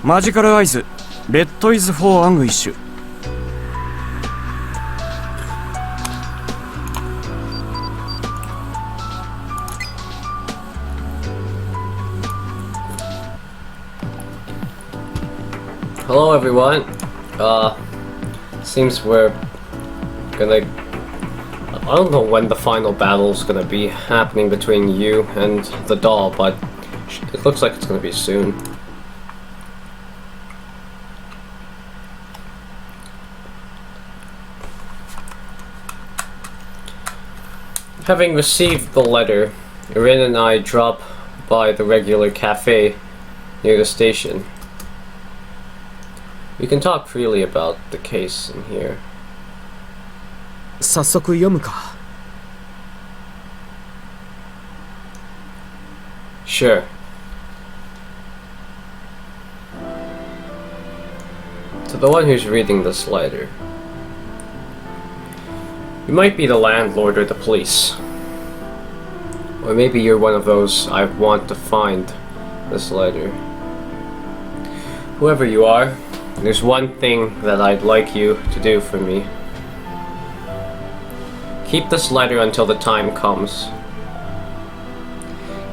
マジカルアイズ、レッドイズフォーアングイッシュ。Hello everyone. Seems we're gonna... I don't know when the final battle is gonna be happening between you and the doll, but it looks like it's gonna be soon. Having received the letter, Rin and I drop by the regular cafe near the station. We can talk freely about the case in here. 早速読むか。Sure. To the one who's reading this letter, you might be the landlord or the police. Or maybe you're one of those I want to find this letter. Whoever you are, there's one thing that I'd like you to do for me. Keep this letter until the time comes.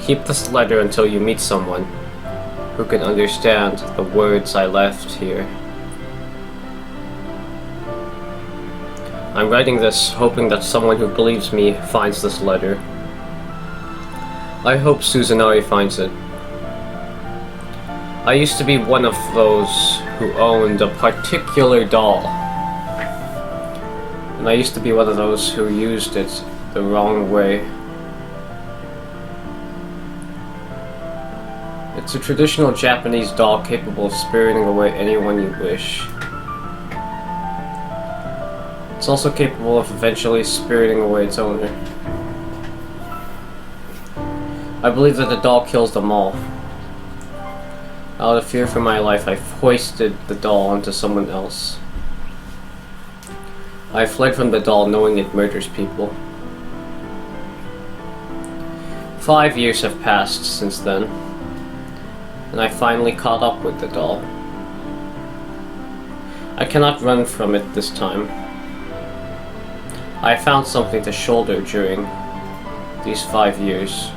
Keep this letter until you meet someone who can understand the words I left here. I'm writing this hoping that someone who believes me finds this letter. I hope Suzanari finds it. I used to be one of those who owned a particular doll. And I used to be one of those who used it the wrong way. It's a traditional Japanese doll capable of spiriting away anyone you wish. It's also capable of eventually spiriting away its owner. I believe that the doll kills them all. Out of fear for my life, I hoisted the doll onto someone else. I fled from the doll knowing it murders people. 5 years have passed since then, and I finally caught up with the doll. I cannot run from it this time. I found something to shoulder during these 5 years.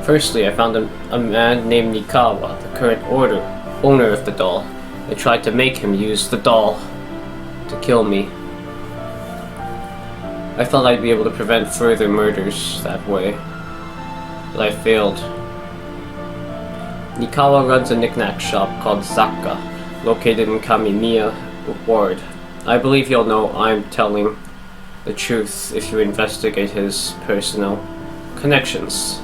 Firstly, I found a man named Nikawa, the current owner of the doll. I tried to make him use the doll to kill me. I thought I'd be able to prevent further murders that way, but I failed. Nikawa runs a knickknack shop called Zakka, located in Kamimiya Ward. I believe you'll know I'm telling the truth if you investigate his personal connections.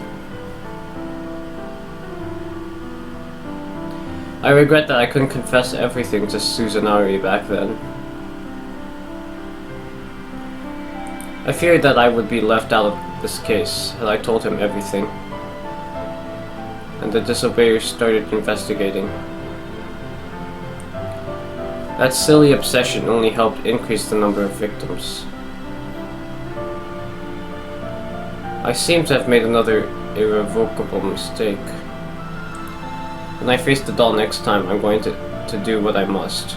I regret that I couldn't confess everything to Suzanari back then. I feared that I would be left out of this case had I told him everything, and the disobeyers started investigating. That silly obsession only helped increase the number of victims. I seem to have made another irrevocable mistake. When I face the doll next time, I'm going to do what I must.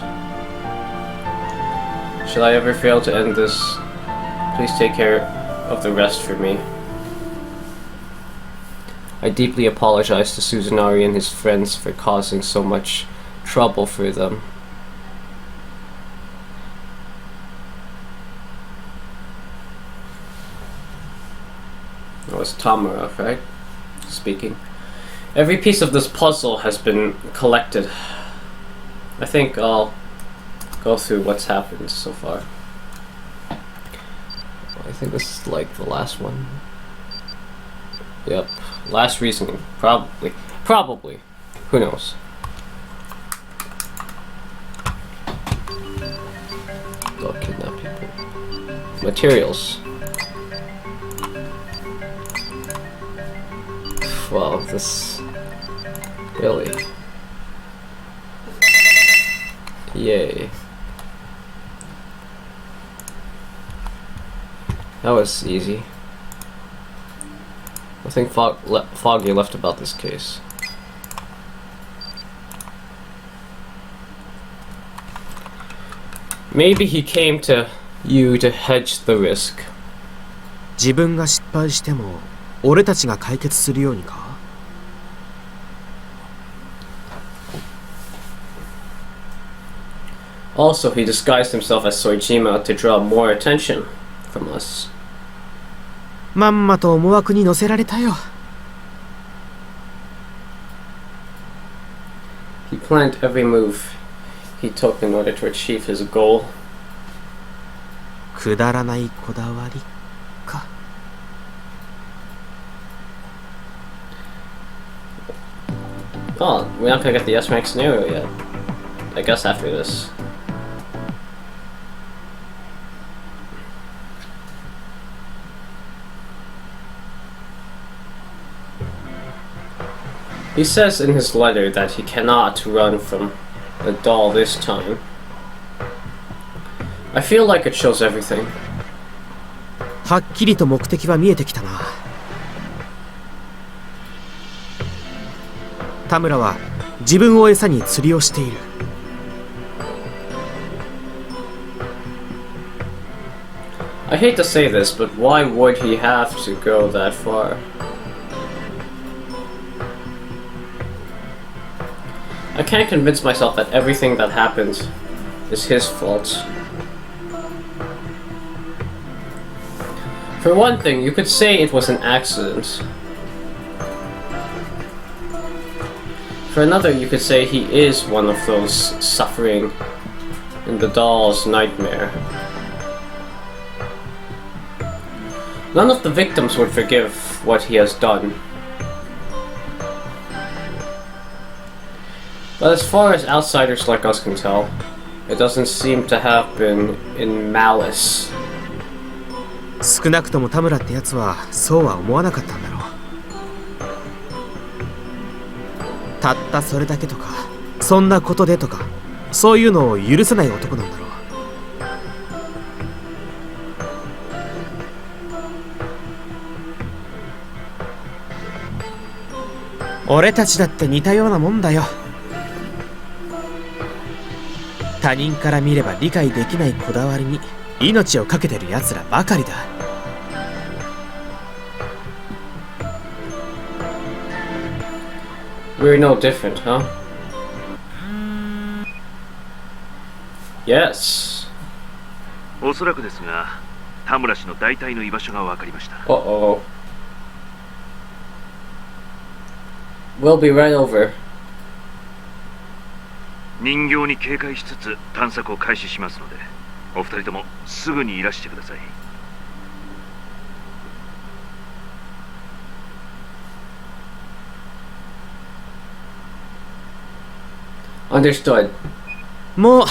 Should I ever fail to end this, please take care of the rest for me. I deeply apologize to Suzanari and his friends for causing so much trouble for them. That was Tamura, right? Speaking. Every piece of this puzzle has been collected. I think I'll go through what's happened so far. I think this is like the last one. Yep. Last reasoning. Probably. Probably. Who knows? Don't kidnap people. Materials. Wow, this... Really? Yay. That was easy. Nothing foggy left about this case. Maybe he came to you to hedge the risk. 自分が失敗しても俺たちが解決するようにか。Also, he disguised himself as Soejima to draw more attention from us. まんまと思惑に乗せられたよ。He planned every move he took in order to achieve his goal. くだらないこだわりか。Oh, we're not gonna get the S-rank scenario yet. I guess after this. He says in his letter that he cannot run from the doll this time. I feel like it shows everything. はっきりと目的は見えてきたな。田村は自分を餌に釣りをしている。I hate to say this, but why would he have to go that far? I can't convince myself that everything that happened is his fault. For one thing, you could say it was an accident. For another, you could say he is one of those suffering in the doll's nightmare. None of the victims would forgive what he has done. But as far as outsiders like us can tell, it doesn't seem to have been in malice. 少なくとも田村ってやつはそうは思わなかったんだろう。たったそれだけとか、そんなことでとか、そういうのを許せない男なんだろう。俺たちだって似たようなもんだよ。他人から見れば理解できないこだわりに命を懸けてる奴らばかりだ。We're no different, huh? Yes. おそらくですが、田村氏の大体の居場所が分かりました。Uh-oh. We'll be right over. 人形に警戒しつつ探索を開始しますので、お二人ともすぐにいらしてください。Understood. もう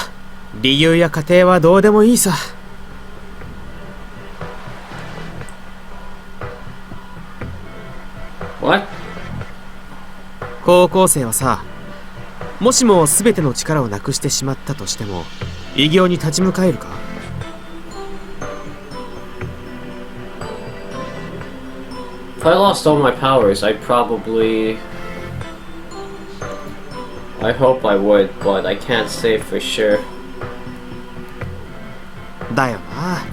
理由や過程はどうでもいいさ。What? 高校生はさ、もしも全ての力をなくしてしまったとしても偉業に立ち向かえるか。If I lost all my powers, I'd probably... I hope I would, but I can't say for sure. だよな。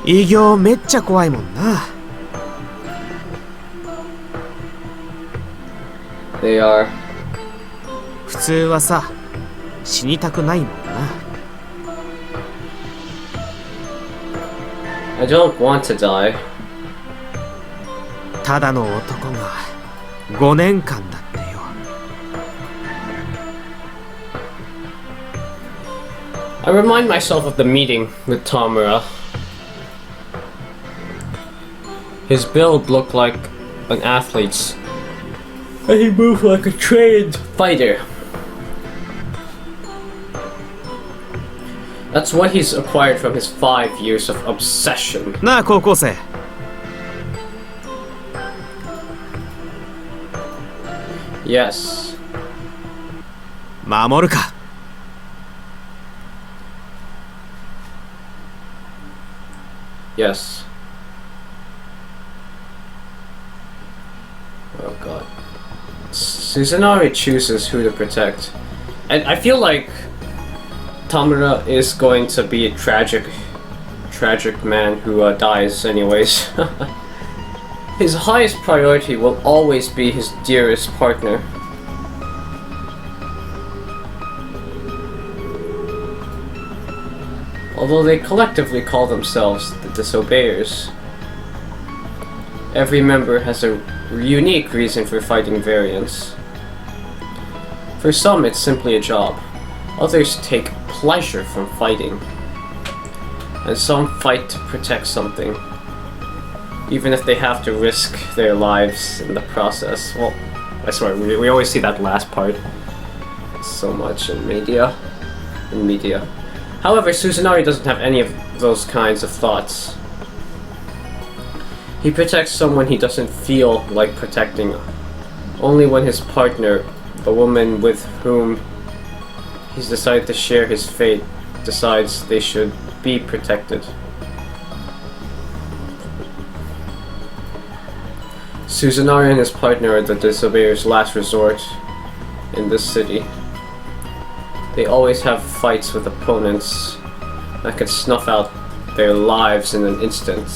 偉業めっちゃ怖いもんな。They are. 普通はさ、死にたくないもんな。I don't want to die. ただの男が5年間だってよ。I remind myself of the meeting with Tamura. His build looked like an athlete's, and he moved like a trained fighter. That's what he's acquired from his 5 years of obsession. なあ高校生。Yes. 守るか。Yes. Oh god. Suzunari chooses who to protect. And I feel like Tamura is going to be a tragic man who dies anyways. His highest priority will always be his dearest partner. Although they collectively call themselves the Disobeyers, every member has a unique reason for fighting variants. For some, it's simply a job. Others take pleasure from fighting. And some fight to protect something, even if they have to risk their lives in the process. Well, I swear, we always see that last part so much in media. However, Suzunari doesn't have any of those kinds of thoughts. He protects someone he doesn't feel like protecting, only when his partner, the woman with whom he's decided to share his fate, decides they should be protected. Suzunari and his partner are the Disobeyers' last resort in this city. They always have fights with opponents that could snuff out their lives in an instant.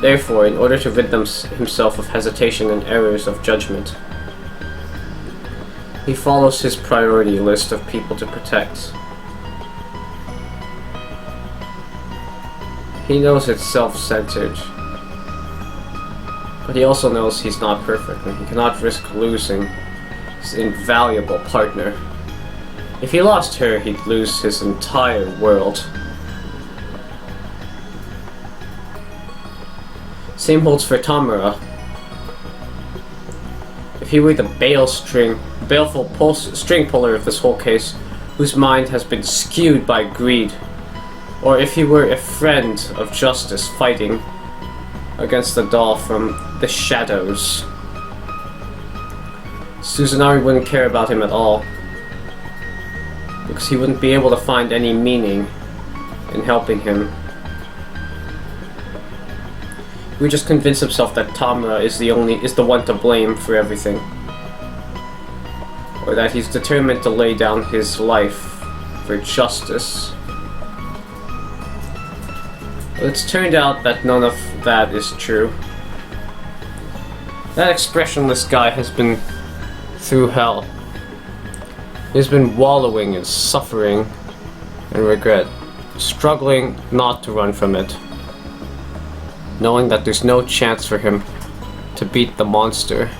Therefore, in order to rid himself of hesitation and errors of judgment, he follows his priority list of people to protect. He knows it's self-centered, but he also knows he's not perfect and he cannot risk losing his invaluable partner. If he lost her, he'd lose his entire world. Same holds for Tamura. If he were the baleful string puller of this whole case, whose mind has been skewed by greed, or if he were a friend of justice fighting against the doll from the shadows, Suzunari wouldn't care about him at all, because he wouldn't be able to find any meaning in helping him. He would just convince himself that Tamura is the one to blame for everything, or that he's determined to lay down his life for justice. But it's turned out that none of that is true. That expressionless guy has been through hell. He's been wallowing in suffering and regret, struggling not to run from it, knowing that there's no chance for him to beat the monster.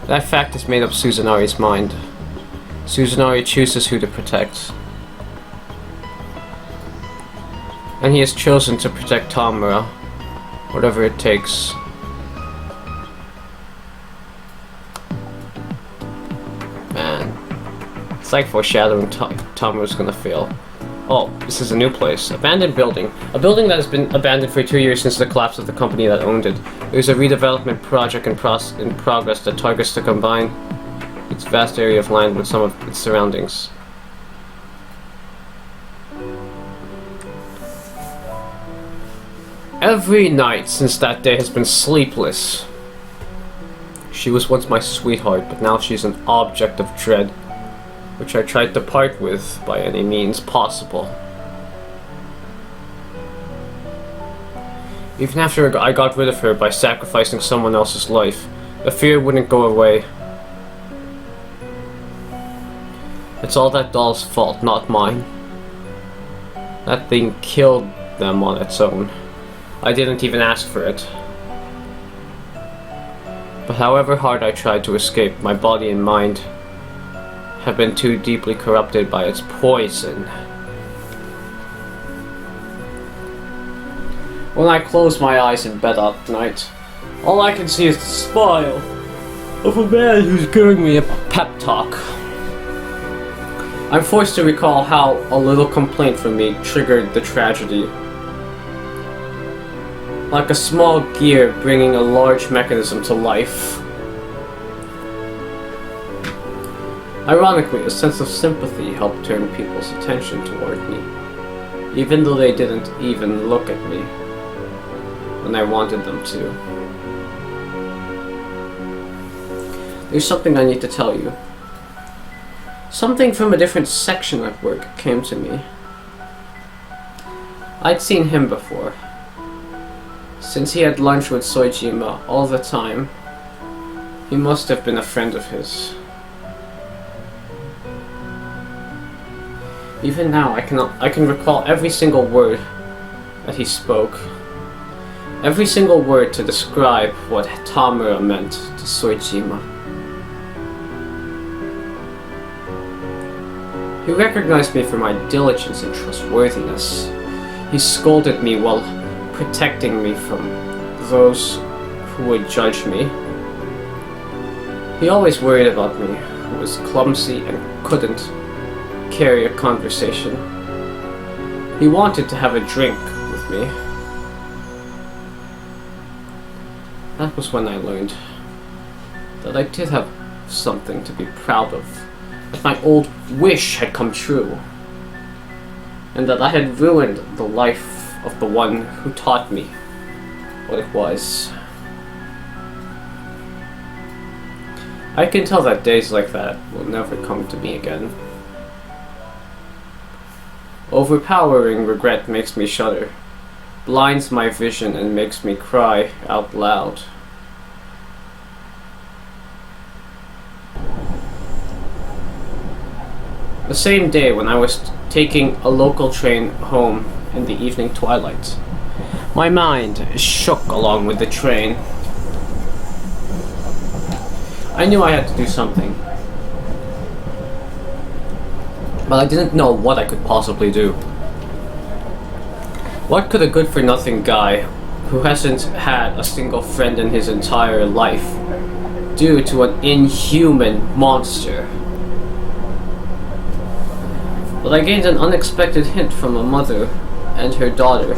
That fact has made up Suzunari's mind. Suzunari chooses who to protect. And he has chosen to protect Tamura, whatever it takes. Man, it's like foreshadowing Tamura's gonna fail. Oh, this is a new place. Abandoned building. A building that has been abandoned for 2 years since the collapse of the company that owned it. There's a redevelopment project in progress that targets to combine its vast area of land with some of its surroundings. Every night since that day has been sleepless. She was once my sweetheart, but now she's an object of dread, which I tried to part with by any means possible. Even after I got rid of her by sacrificing someone else's life, the fear wouldn't go away. It's all that doll's fault, not mine. That thing killed them on its own. I didn't even ask for it. But however hard I tried to escape, my body and mind have been too deeply corrupted by its poison. When I close my eyes in bed at night, all I can see is the smile of a man who's giving me a pep talk. I'm forced to recall how a little complaint from me triggered the tragedy. Like a small gear bringing a large mechanism to life. Ironically, a sense of sympathy helped turn people's attention toward me, even though they didn't even look at me when I wanted them to. There's something I need to tell you. Something from a different section at work came to me. I'd seen him before. Since he had lunch with Soejima all the time, he must have been a friend of his. Even now, I can recall every single word that he spoke. Every single word to describe what Tamura meant to Soejima. He recognized me for my diligence and trustworthiness. He scolded me while protecting me from those who would judge me. He always worried about me, who was clumsy and couldn't carry a conversation. He wanted to have a drink with me. That was when I learned that I did have something to be proud of, that my old wish had come true, and that I had ruined the life of the one who taught me what it was. I can tell that days like that will never come to me again. Overpowering regret makes me shudder, blinds my vision and makes me cry out loud. The same day when I was taking a local train home in the evening twilight, my mind shook along with the train. I knew I had to do something, but I didn't know what I could possibly do. What could a good-for-nothing guy who hasn't had a single friend in his entire life do to an inhuman monster? But I gained an unexpected hint from a mother and her daughter.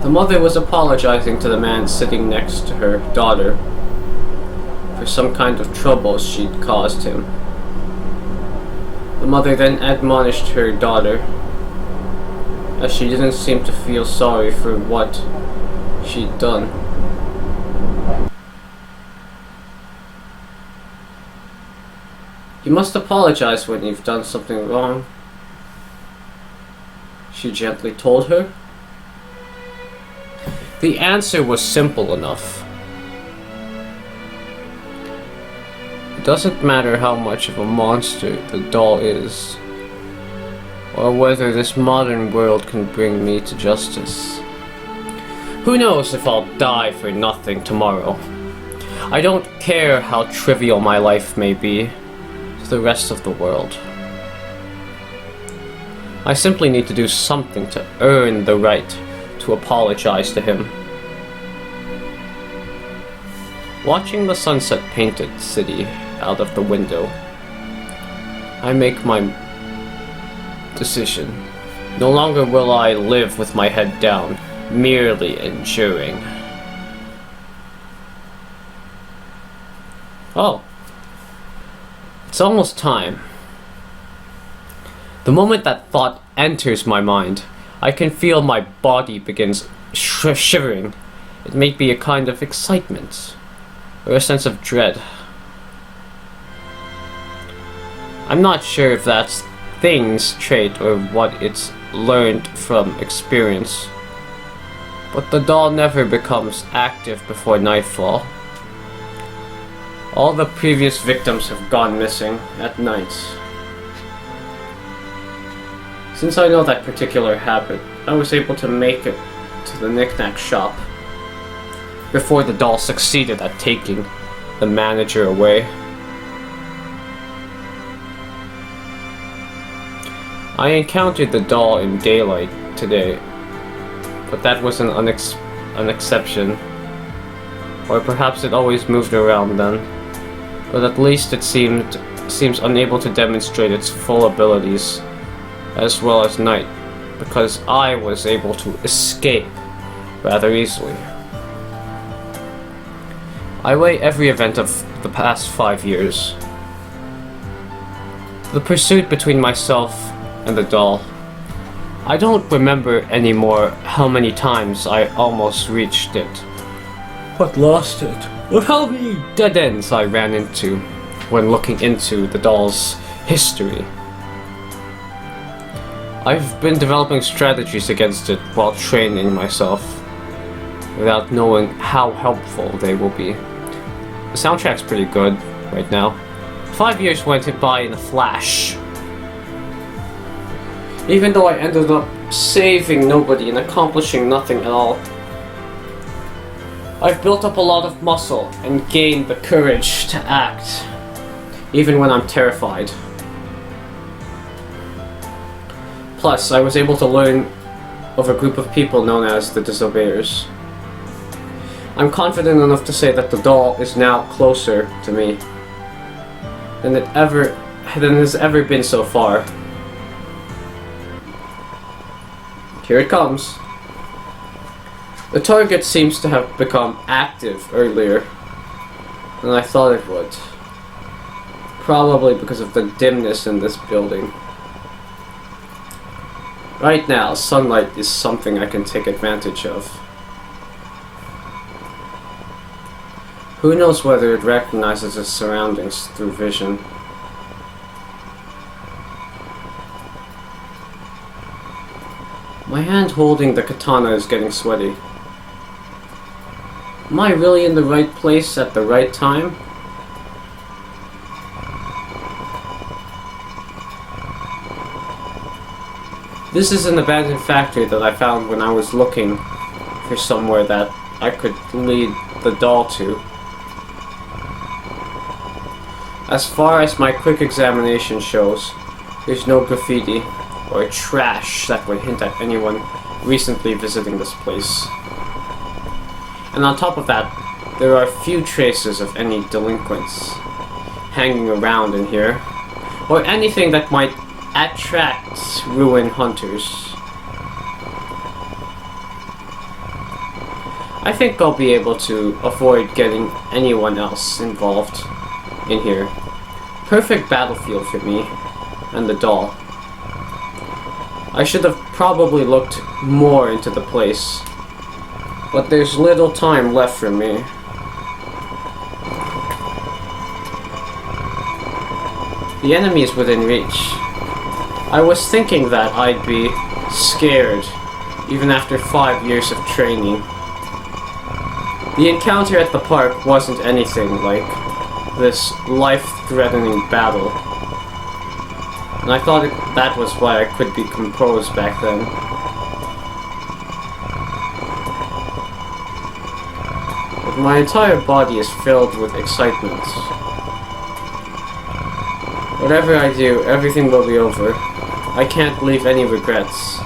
The mother was apologizing to the man sitting next to her daughter for some kind of trouble she'd caused him. The mother then admonished her daughter, as she didn't seem to feel sorry for what she'd done. You must apologize when you've done something wrong, she gently told her. The answer was simple enough. It doesn't matter how much of a monster the doll is, or whether this modern world can bring me to justice. Who knows if I'll die for nothing tomorrow? I don't care how trivial my life may be to the rest of the world. I simply need to do something to earn the right to apologize to him. Watching the sunset-painted city out of the window, I make my decision. No longer will I live with my head down, merely enduring. Oh. It's almost time. The moment that thought enters my mind, I can feel my body begins shivering. It may be a kind of excitement, or a sense of dread. I'm not sure if that's thing's trait or what it's learned from experience, but the doll never becomes active before nightfall. All the previous victims have gone missing at night. Since I know that particular habit, I was able to make it to the knick-knack shop before the doll succeeded at taking the manager away. I encountered the doll in daylight today, but that was an exception. Or perhaps it always moved around then, but at least it seems unable to demonstrate its full abilities as well as night, because I was able to escape rather easily. I weigh every event of the past 5 years. The pursuit between myself and the doll. I don't remember anymore how many times I almost reached it, but lost it. of how many dead ends I ran into when looking into the doll's history. I've been developing strategies against it while training myself, without knowing how helpful they will be. The soundtrack's pretty good right now. 5 years went by in a flash. Even though I ended up saving nobody and accomplishing nothing at all. I've built up a lot of muscle and gained the courage to act, even when I'm terrified. Plus, I was able to learn of a group of people known as the Disobeyers. I'm confident enough to say that the doll is now closer to me than it has ever been so far. Here it comes. The target seems to have become active earlier than I thought it would. Probably because of the dimness in this building. Right now, sunlight is something I can take advantage of. Who knows whether it recognizes its surroundings through vision. My hand holding the katana is getting sweaty. Am I really in the right place at the right time? This is an abandoned factory that I found when I was looking for somewhere that I could lead the doll to. As far as my quick examination shows, there's no graffiti or trash that would hint at anyone recently visiting this place. And on top of that, there are few traces of any delinquents hanging around in here, or anything that might attract ruin hunters. I think I'll be able to avoid getting anyone else involved in here. Perfect battlefield for me and the doll. I should have probably looked more into the place, but there's little time left for me. The enemy is within reach. I was thinking that I'd be scared even after 5 years of training. The encounter at the park wasn't anything like this life-threatening battle. And I thought that was why I could be composed back then. But my entire body is filled with excitement. Whatever I do, everything will be over. I can't leave any regrets.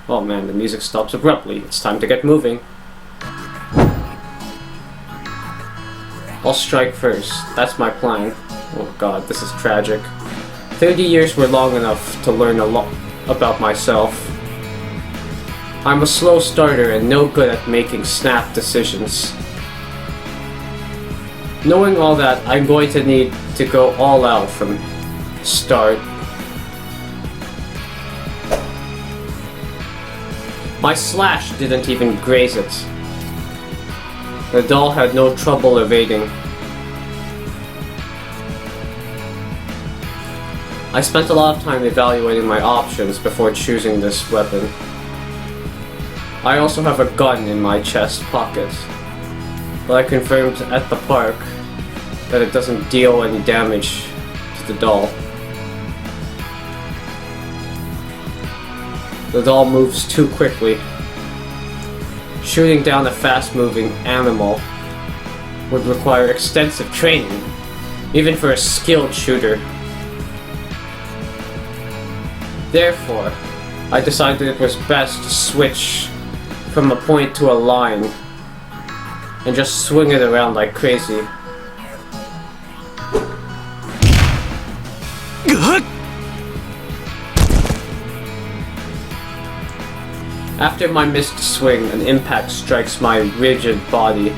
Oh man, the music stops abruptly. It's time to get moving. I'll strike first. That's my plan. Oh god, this is tragic. 30 years were long enough to learn a lot about myself. I'm a slow starter and no good at making snap decisions. Knowing all that, I'm going to need to go all out from start. My slash didn't even graze it. The doll had no trouble evading. I spent a lot of time evaluating my options before choosing this weapon. I also have a gun in my chest pocket, but I confirmed at the park that it doesn't deal any damage to the doll. The doll moves too quickly. Shooting down a fast-moving animal would require extensive training, even for a skilled shooter. Therefore, I decided it was best to switch from a point to a line and just swing it around like crazy. After my missed swing, an impact strikes my rigid body.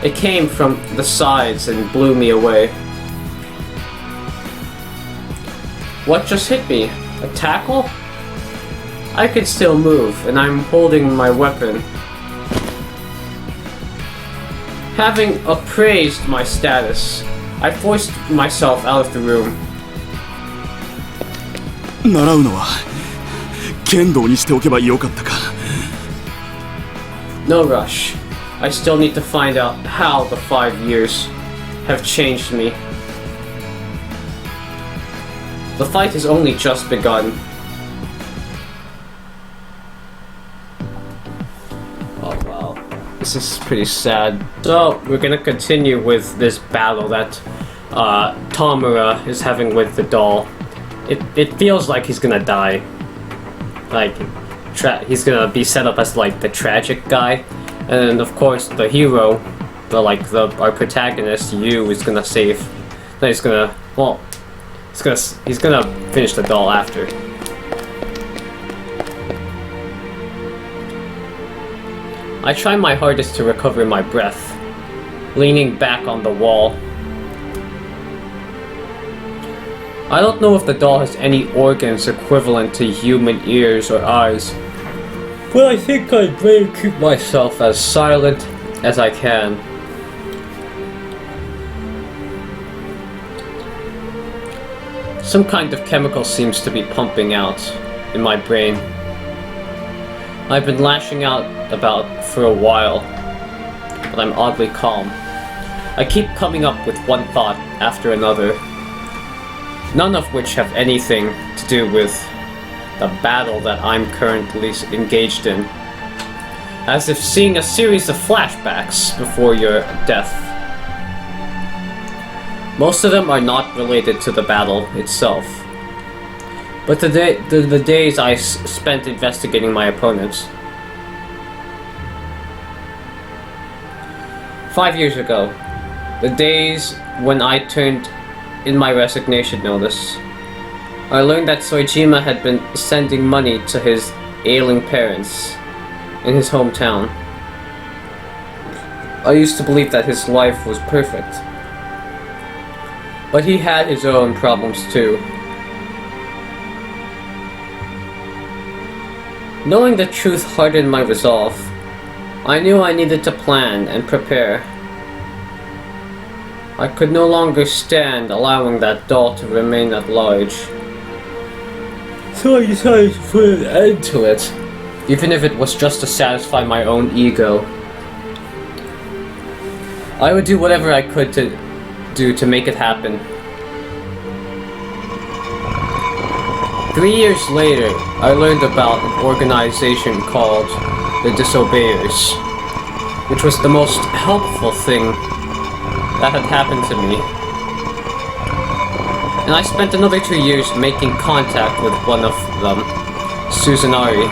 It came from the sides and blew me away. What just hit me? A tackle? I could still move, and I'm holding my weapon. Having appraised my status, I forced myself out of the room. 習うのは剣道にしておけばよかったか。 No rush. I still need to find out how the 5 years have changed me. The fight has only just begun. Oh wow. This is pretty sad. So, we're gonna continue with this battle that Tamura is having with the doll. It feels like he's gonna die. Like, he's gonna be set up as like the tragic guy. And of course, the hero, our protagonist, Yu, is gonna save. No, he's gonna finish the doll after. I try my hardest to recover my breath, leaning back on the wall. I don't know if the doll has any organs equivalent to human ears or eyes, but I think I'd better keep myself as silent as I can. Some kind of chemical seems to be pumping out in my brain. I've been lashing out about for a while, but I'm oddly calm. I keep coming up with one thought after another, none of which have anything to do with the battle that I'm currently engaged in. As if seeing a series of flashbacks before your death. Most of them are not related to the battle itself, but the days I spent investigating my opponents. 5 years ago, the days when I turned in my resignation notice, I learned that Soejima had been sending money to his ailing parents in his hometown. I used to believe that his life was perfect, but he had his own problems too. Knowing the truth hardened my resolve. I knew I needed to plan and prepare. I could no longer stand allowing that doll to remain at large. So I decided to put an end to it, even if it was just to satisfy my own ego. I would do whatever I could to make it happen. 3 years later, I learned about an organization called the Disobeyers, which was the most helpful thing that had happened to me. And I spent another 2 years making contact with one of them, Suzanari.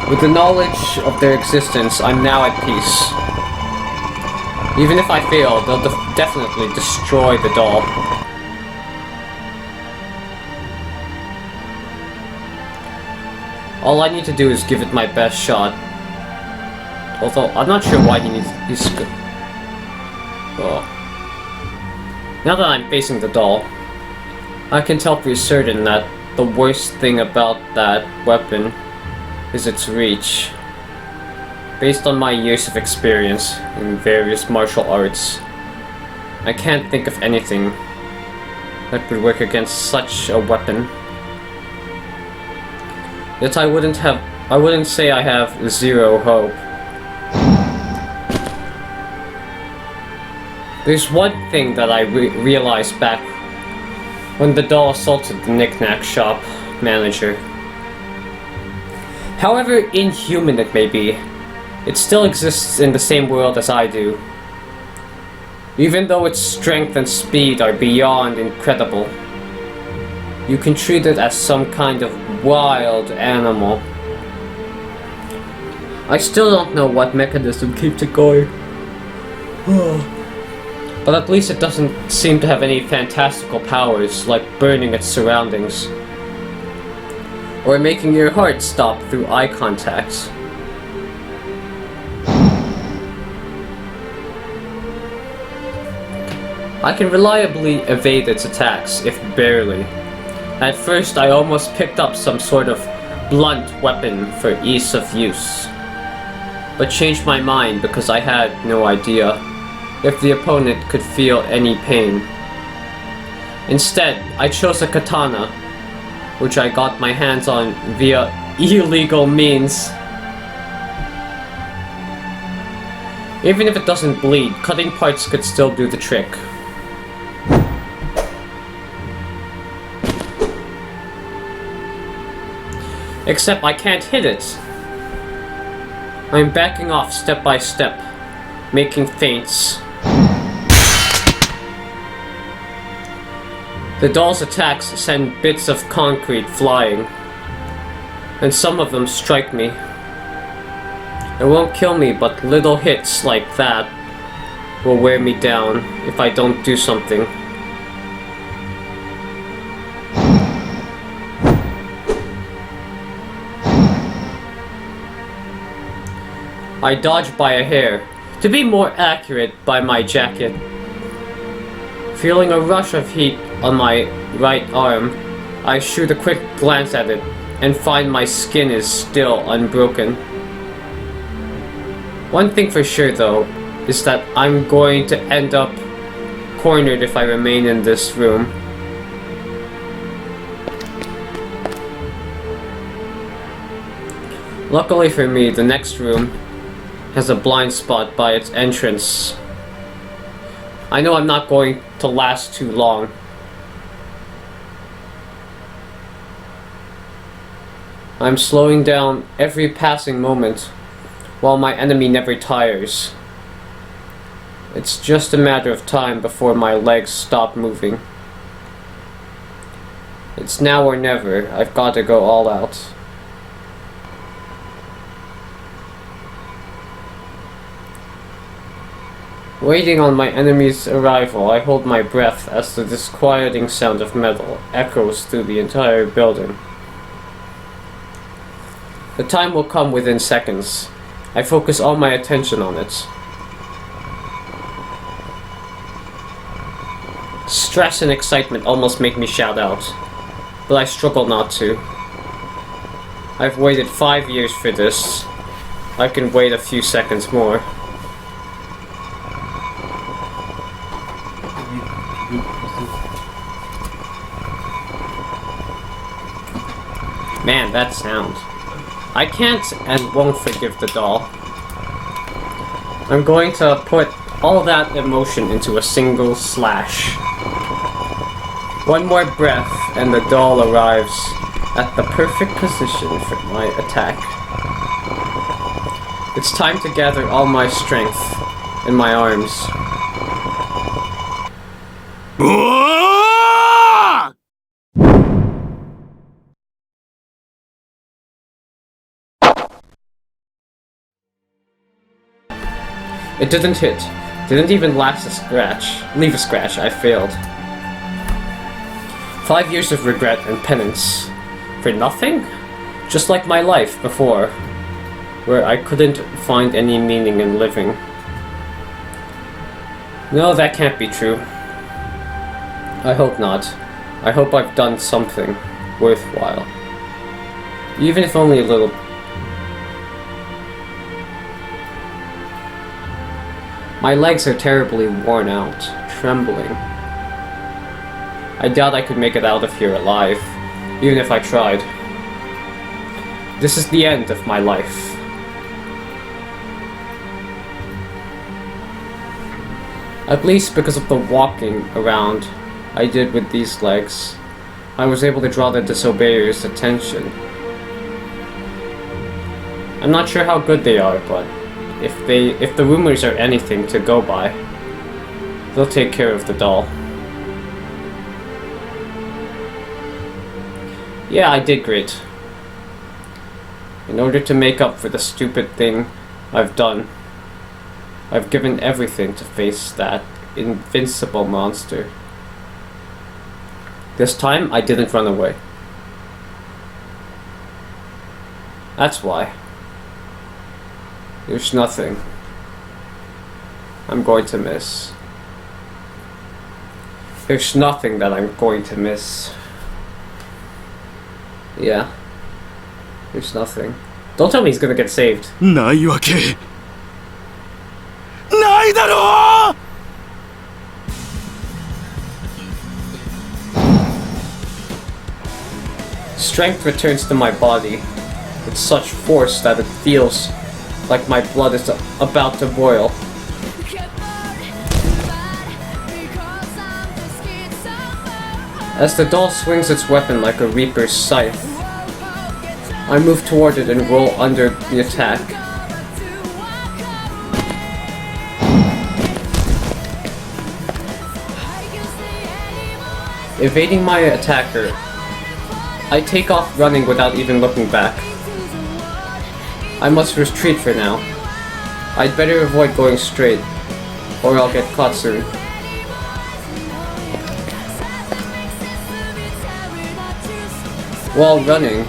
With the knowledge of their existence, I'm now at peace. Even if I fail, they'll definitely destroy the doll. All I need to do is give it my best shot. Although, I'm not sure why he's good. Oh. Now that I'm facing the doll, I can tell for certain that the worst thing about that weapon is its reach. Based on my years of experience in various martial arts, I can't think of anything that could work against such a weapon. Yet I wouldn't say I have zero hope. There's one thing that I realized back when the doll assaulted the knick-knack shop manager. However inhuman it may be, it still exists in the same world as I do. Even though its strength and speed are beyond incredible, you can treat it as some kind of wild animal. I still don't know what mechanism keeps it going. But at least it doesn't seem to have any fantastical powers like burning its surroundings, or making your heart stop through eye contact. I can reliably evade its attacks, if barely. At first I almost picked up some sort of blunt weapon for ease of use. but changed my mind because I had no idea if the opponent could feel any pain. Instead, I chose a katana, which I got my hands on via illegal means. Even if it doesn't bleed, cutting parts could still do the trick. Except I can't hit it. I'm backing off step by step, making feints. The doll's attacks send bits of concrete flying, and some of them strike me. It won't kill me, but little hits like that will wear me down if I don't do something. I dodge by a hair, to be more accurate, by my jacket. Feeling a rush of heat on my right arm, I shoot a quick glance at it and find my skin is still unbroken. One thing for sure though, is that I'm going to end up cornered if I remain in this room. Luckily for me, the next room has a blind spot by its entrance. I know I'm not going to last too long. I'm slowing down every passing moment, while my enemy never tires. It's just a matter of time before my legs stop moving. It's now or never. I've got to go all out. Waiting on my enemy's arrival, I hold my breath as the disquieting sound of metal echoes through the entire building. The time will come within seconds. I focus all my attention on it. Stress and excitement almost make me shout out, but I struggle not to. I've waited 5 years for this. I can wait a few seconds more. Man, that sound. I can't and won't forgive the doll. I'm going to put all that emotion into a single slash. One more breath and the doll arrives at the perfect position for my attack. It's time to gather all my strength in my arms. It didn't hit. Didn't even leave a scratch. I failed. 5 years of regret and penance. For nothing? Just like my life before, where I couldn't find any meaning in living. No, that can't be true. I hope not. I hope I've done something worthwhile. Even if only a little. My legs are terribly worn out, trembling. I doubt I could make it out of here alive, even if I tried. This is the end of my life. At least because of the walking around I did with these legs, I was able to draw the disobeyers' attention. I'm not sure how good they are, but if the rumors are anything to go by, they'll take care of the doll. Yeah, I did great. In order to make up for the stupid thing I've done, I've given everything to face that invincible monster. This time, I didn't run away. That's why. There's nothing I'm going to miss. There's nothing that I'm going to miss. Yeah. There's nothing. Don't tell me he's gonna get saved. ないわけ。ないだろう。 Strength returns to my body with such force that it feels like my blood is about to boil. As the doll swings its weapon like a reaper's scythe, I move toward it and roll under the attack. Evading my attacker, I take off running without even looking back. I must retreat for now. I'd better avoid going straight, or I'll get caught soon. While running,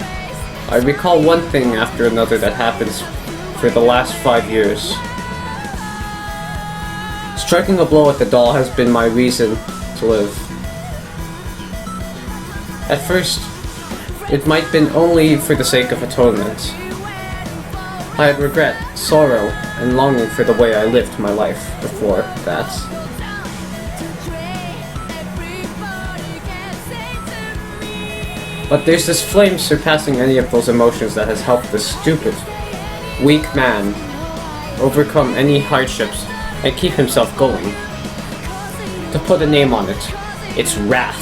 I recall one thing after another that happens for the last 5 years. Striking a blow at the doll has been my reason to live. At first, it might have been only for the sake of atonement. I had regret, sorrow, and longing for the way I lived my life before that. But there's this flame surpassing any of those emotions that has helped this stupid, weak man overcome any hardships and keep himself going. To put a name on it, it's wrath.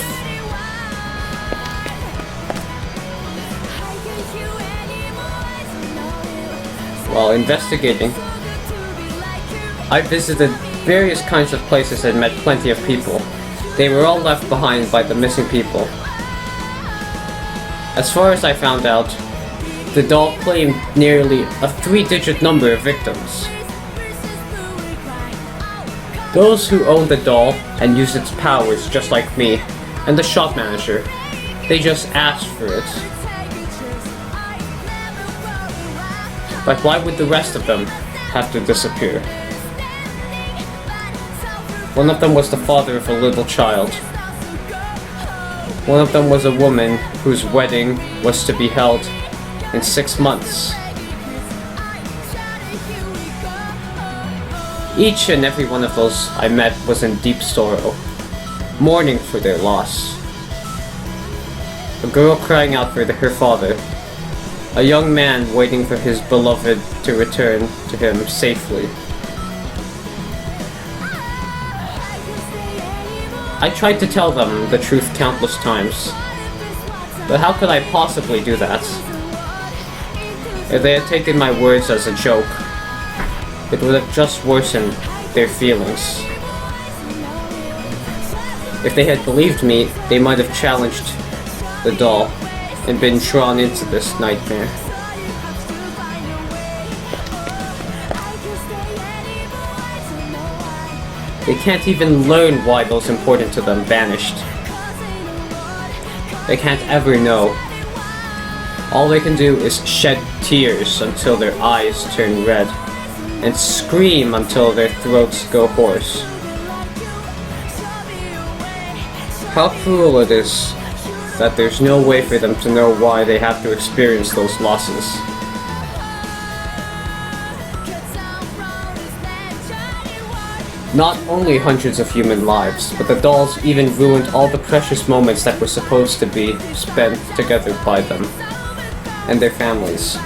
While investigating, I visited various kinds of places and met plenty of people. They were all left behind by the missing people. As far as I found out, the doll claimed nearly a 3-digit number of victims. Those who owned the doll and used its powers just like me, and the shop manager, they just asked for it. But why would the rest of them have to disappear? One of them was the father of a little child. One of them was a woman whose wedding was to be held in 6 months. Each and every one of those I met was in deep sorrow, mourning for their loss. A girl crying out for her father. A young man waiting for his beloved to return to him safely. I tried to tell them the truth countless times, but how could I possibly do that? If they had taken my words as a joke, it would have just worsened their feelings. If they had believed me, they might have challenged the doll and been drawn into this nightmare. They can't even learn why those important to them vanished. They can't ever know. All they can do is shed tears until their eyes turn red, and scream until their throats go hoarse. How cruel it is that there's no way for them to know why they have to experience those losses. Not only hundreds of human lives, but the dolls even ruined all the precious moments that were supposed to be spent together by them and their families.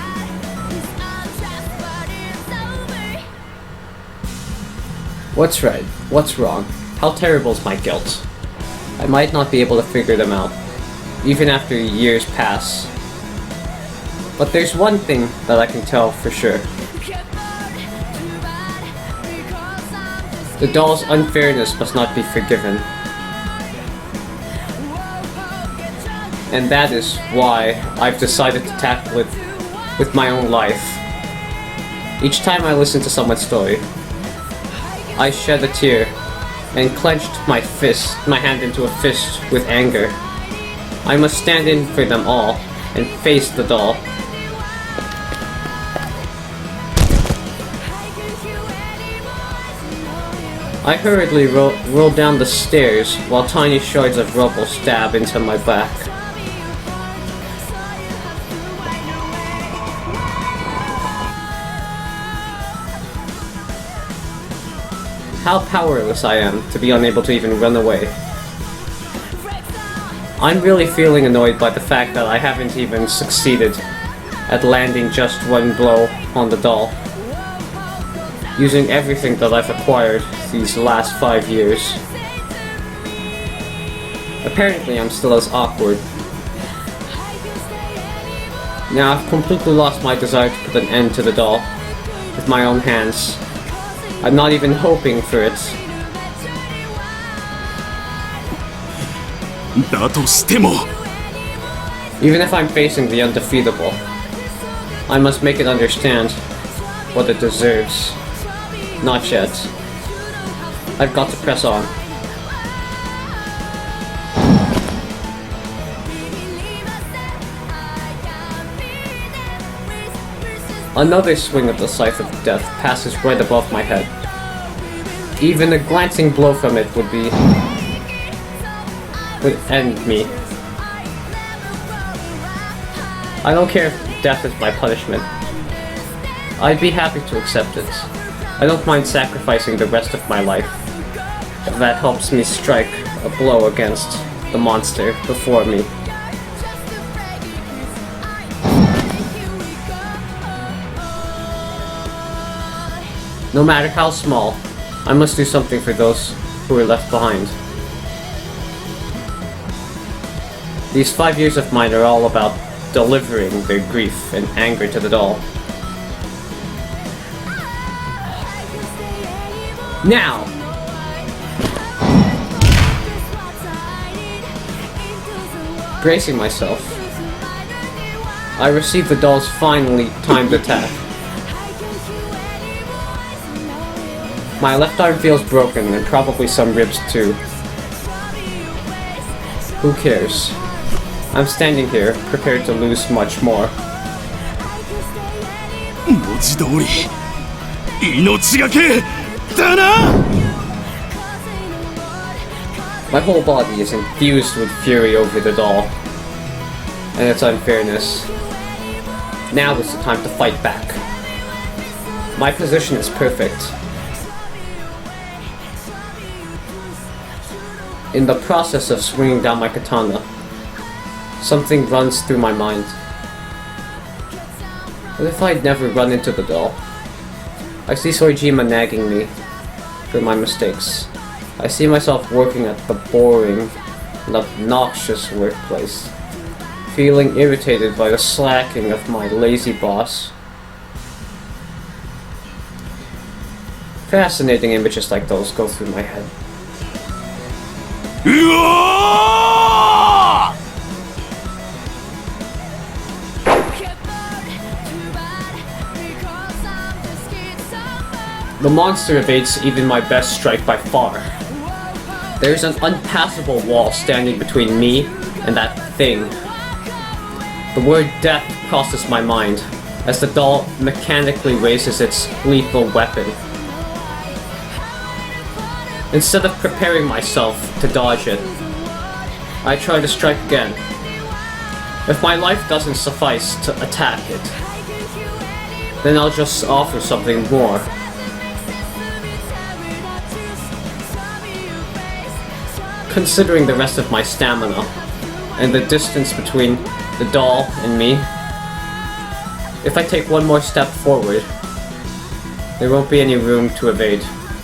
What's right? What's wrong? How terrible is my guilt? I might not be able to figure them out, even after years pass. But there's one thing that I can tell for sure. The doll's unfairness must not be forgiven. And that is why I've decided to tackle it with my own life. Each time I listen to someone's story, I shed a tear and clenched my hand into a fist with anger. I must stand in for them all and face the doll. I hurriedly rolled down the stairs while tiny shards of rubble stab into my back. How powerless I am to be unable to even run away. I'm really feeling annoyed by the fact that I haven't even succeeded at landing just one blow on the doll. Using everything that I've acquired these last 5 years. Apparently I'm still as awkward. Now I've completely lost my desire to put an end to the doll with my own hands. I'm not even hoping for it. だとしても Even if I'm facing the undefeatable, I must make it understand what it deserves. Not yet. I've got to press on. Another swing of the Scythe of Death passes right above my head. Even a glancing blow from it would end me. I don't care if death is my punishment. I'd be happy to accept it. I don't mind sacrificing the rest of my life if that helps me strike a blow against the monster before me. No matter how small, I must do something for those who are left behind. These 5 years of mine are all about delivering their grief and anger to the doll. Now! Bracing myself, I receive the doll's finely timed attack. My left arm feels broken, and probably some ribs too. Who cares? I'm standing here, prepared to lose much more. 文字通り命がけだな My whole body is infused with fury over the doll and its unfairness. Now is the time to fight back. My position is perfect. In the process of swinging down my katana, something runs through my mind. What if I'd never run into the doll? I see Soejima nagging me for my mistakes. I see myself working at the boring and obnoxious workplace, feeling irritated by the slacking of my lazy boss. Fascinating images like those go through my head. うわ The monster evades even my best strike by far. There's an unpassable wall standing between me and that thing. The word death crosses my mind as the doll mechanically raises its lethal weapon. Instead of preparing myself to dodge it, I try to strike again. If my life doesn't suffice to attack it, then I'll just offer something more. Considering the rest of my stamina, and the distance between the doll and me, if I take one more step forward, there won't be any room to evade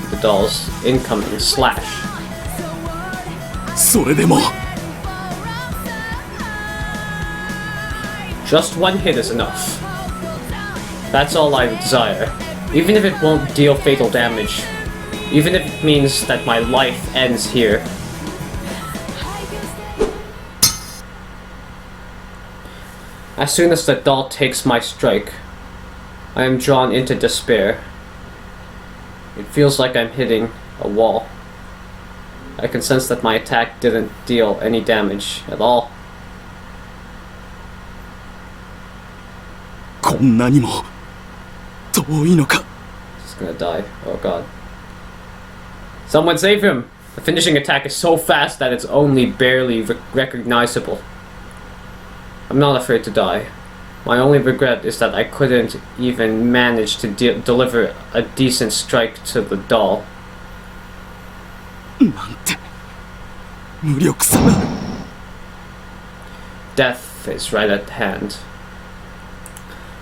the doll's incoming slash. それでも Just one hit is enough. That's all I desire. Even if it won't deal fatal damage. Even if it means that my life ends here. As soon as the doll takes my strike, I am drawn into despair. It feels like I'm hitting a wall. I can sense that my attack didn't deal any damage at all. こんなにも遠いのか He's gonna die. Oh god. Someone save him! The finishing attack is so fast that it's only barely recognizable. I'm not afraid to die. My only regret is that I couldn't even manage to deliver a decent strike to the doll. なんて無力さが。 Death is right at hand.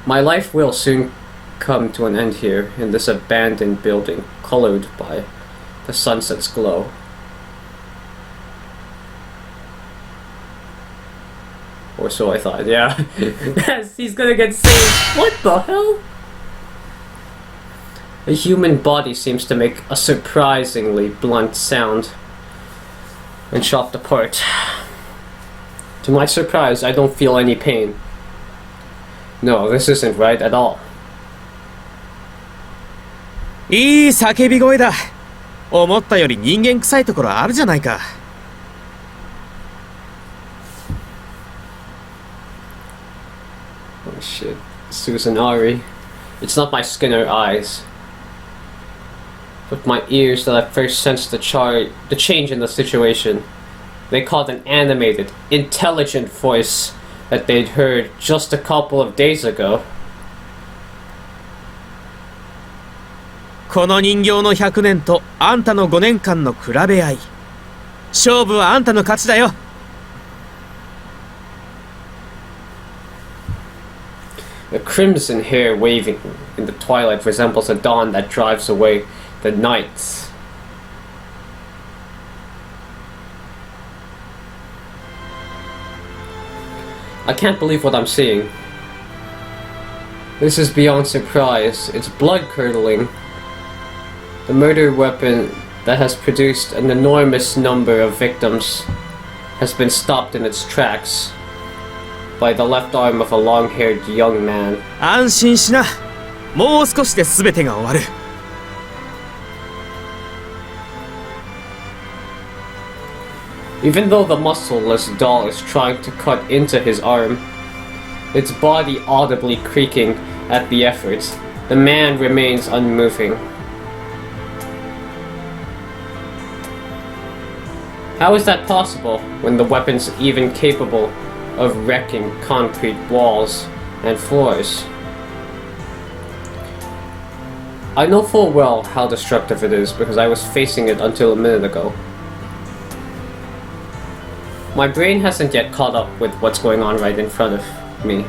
My life will soon come to an end here in this abandoned building colored by the sunset's glow. Or so I thought, yeah. Yes, he's gonna get saved. What the hell? A human body seems to make a surprisingly blunt sound when chopped apart. To my surprise, I don't feel any pain. No, this isn't right at all. いい叫び声だ。思ったより人間臭いところあるじゃないか。Oh shit. Susanari. It's not my skin or eyes, but my ears that at first sensed the change in the situation. They caught an animated, intelligent voice that they'd heard just a couple of days ago. この人形の100年とあんたの5年間の比べ合い。勝負はあんたの勝ちだよ。The crimson hair waving in the twilight resembles a dawn that drives away the night. I can't believe what I'm seeing. This is beyond surprise. It's blood-curdling. The murder weapon that has produced an enormous number of victims has been stopped in its tracks by the left arm of a long-haired young man. 安心しな。もう少しで全てが終わる。Even though the muscleless doll is trying to cut into his arm, its body audibly creaking at the effort, the man remains unmoving. How is that possible when the weapon's even capable of wrecking concrete walls and floors? I know full well how destructive it is because I was facing it until a minute ago. My brain hasn't yet caught up with what's going on right in front of me.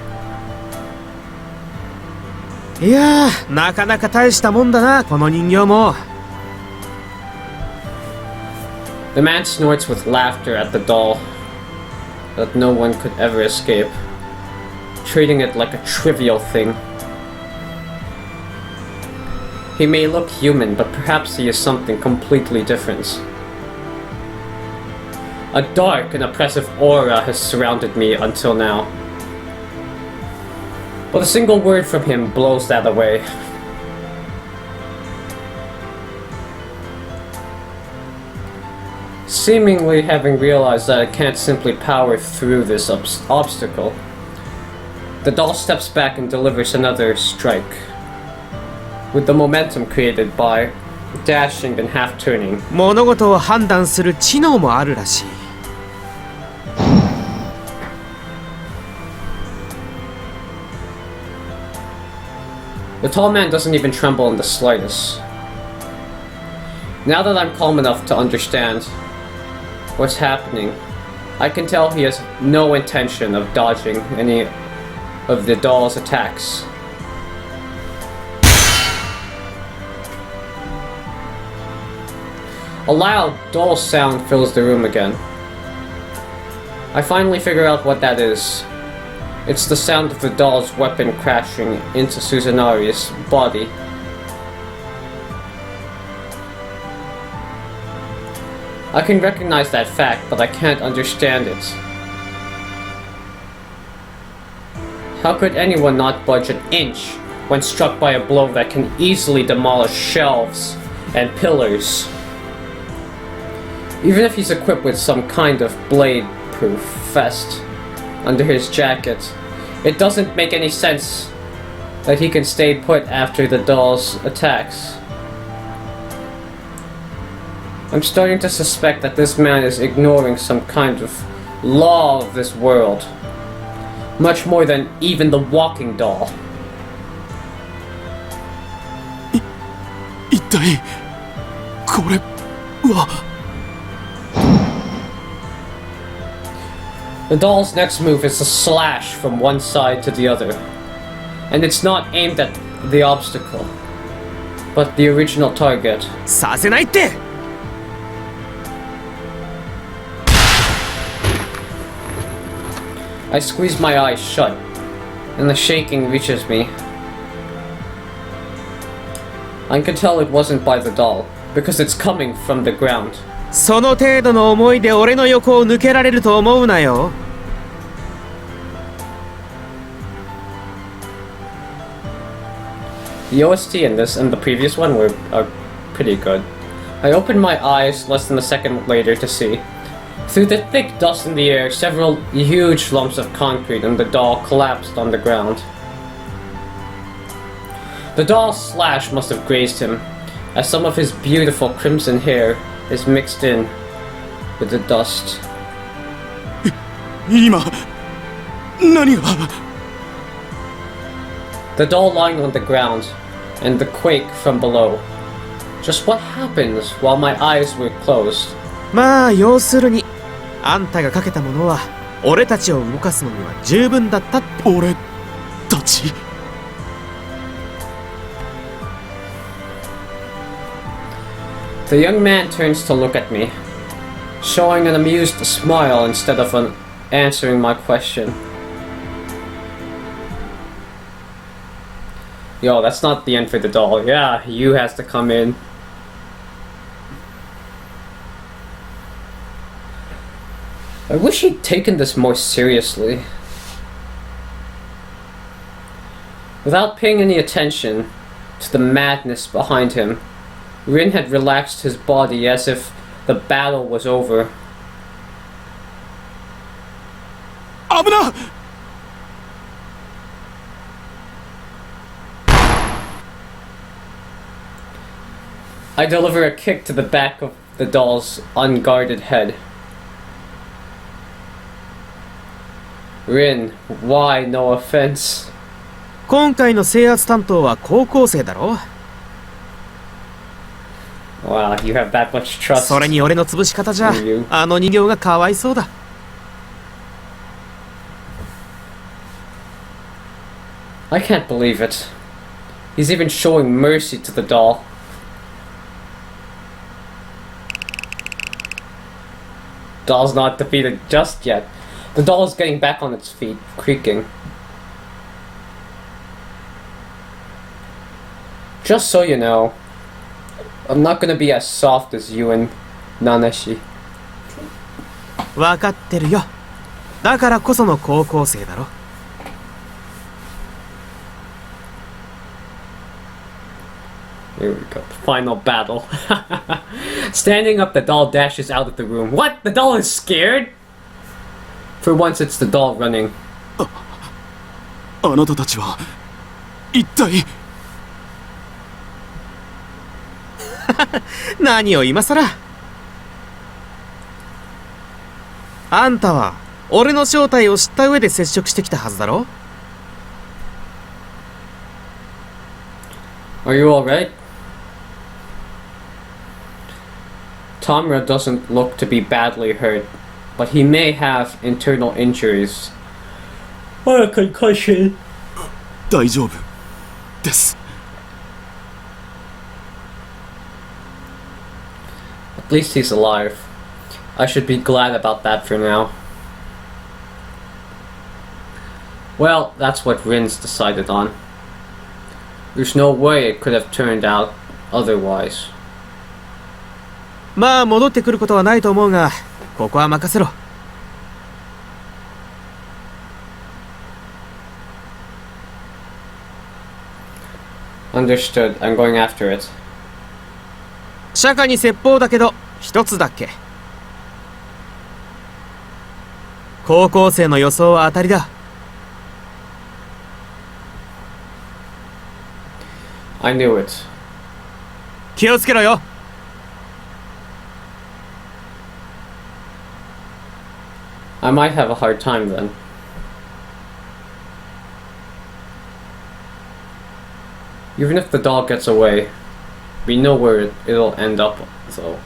いやー、なかなか大したもんだな、この人形も。The man snorts with laughter at the doll that no one could ever escape, treating it like a trivial thing. He may look human, but perhaps he is something completely different. A dark and oppressive aura has surrounded me until now. But a single word from him blows that away. Seemingly having realized that I can't simply power through this obstacle, the doll steps back and delivers another strike. With the momentum created by dashing and half-turning. 物事を判断する知能もあるらしい。The tall man doesn't even tremble in the slightest. Now that I'm calm enough to understand what's happening, I can tell he has no intention of dodging any of the doll's attacks. A loud, dull sound fills the room again. I finally figure out what that is. It's the sound of the doll's weapon crashing into Susanari's body. I can recognize that fact, but I can't understand it. How could anyone not budge an inch when struck by a blow that can easily demolish shelves and pillars? Even if he's equipped with some kind of blade-proof vest under his jacket, it doesn't make any sense that he can stay put after the doll's attacks. I'm starting to suspect that this man is ignoring some kind of law of this world, much more than even the walking doll. 一体これは。The doll's next move is a slash from one side to the other. And it's not aimed at the obstacle, but the original target. させないって。 I squeeze my eyes shut, and the shaking reaches me. I can tell it wasn't by the doll, because it's coming from the ground. その程度の思いで俺の横を抜けられると思うなよ。 The OST in this and the previous one are pretty good. I opened my eyes less than a second later to see. Through the thick dust in the air, several huge lumps of concrete and the doll collapsed on the ground. The doll's slash must have grazed him, as some of his beautiful crimson hair is mixed in with the dust. 今何が The doll lying on the ground, and the quake from below. Just what happens while my eyes were closed? まあ要するにあんたがかけたものは俺たちを動かすのには十分だったって。俺たち The young man turns to look at me, showing an amused smile instead of answering my question. Yo, that's not the end for the doll. Yeah, you has to come in. I wish he'd taken this more seriously. Without paying any attention to the madness behind him, Rin had relaxed his body as if the battle was over. 危な I deliver a kick to the back of the doll's unguarded head. Rin, why no offense? 今回の制圧担当は高校生だろ。 Wow, you have that much trust. それに俺の潰し方じゃあの人形がかわいそうだ。 I can't believe it. He's even showing mercy to the doll. Doll's not defeated just yet. The doll is getting back on its feet, creaking. Just so you know, I'm not gonna be as soft as you and Naneshi. 分かってるよ。だからこその高校生だろ。 Here we go. Final battle. Standing up, the doll dashes out of the room. What? The doll is scared? For once, it's the doll running. あなたたちは一体何を今さら。あんたは俺の正体を知った上で接触してきたはずだろ。 Are you alright? Tamura doesn't look to be badly hurt, but he may have internal injuries. Or a concussion. 大丈夫です。 At least he's alive. I should be glad about that for now. Well, that's what Rin's decided on. There's no way it could have turned out otherwise. まあ戻ってくることはないと思うが、ここは任せろ。 Understood. I'm going after it. 釈迦に説法だけど一つだっけ。高校生の予想は当たりだ。 I knew it. 気をつけろよ。 I might have a hard time then. Even if the doll gets away, we know where it'll end up, so.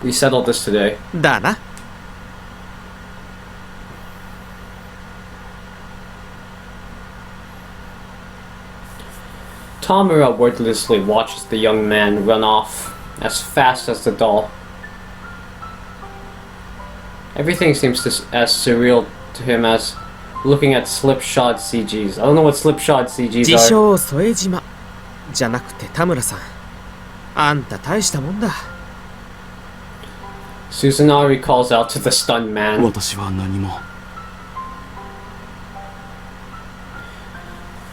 We settled this today. だな。Tamura wordlessly watches the young man run off as fast as the doll. Everything seems as surreal to him as looking at slipshod CGs. I don't know what slipshod CGs 自 are. 称添島じゃなくて田村さん。あんた大したもんだ。Susanari calls out to the stunned man. 私は何も。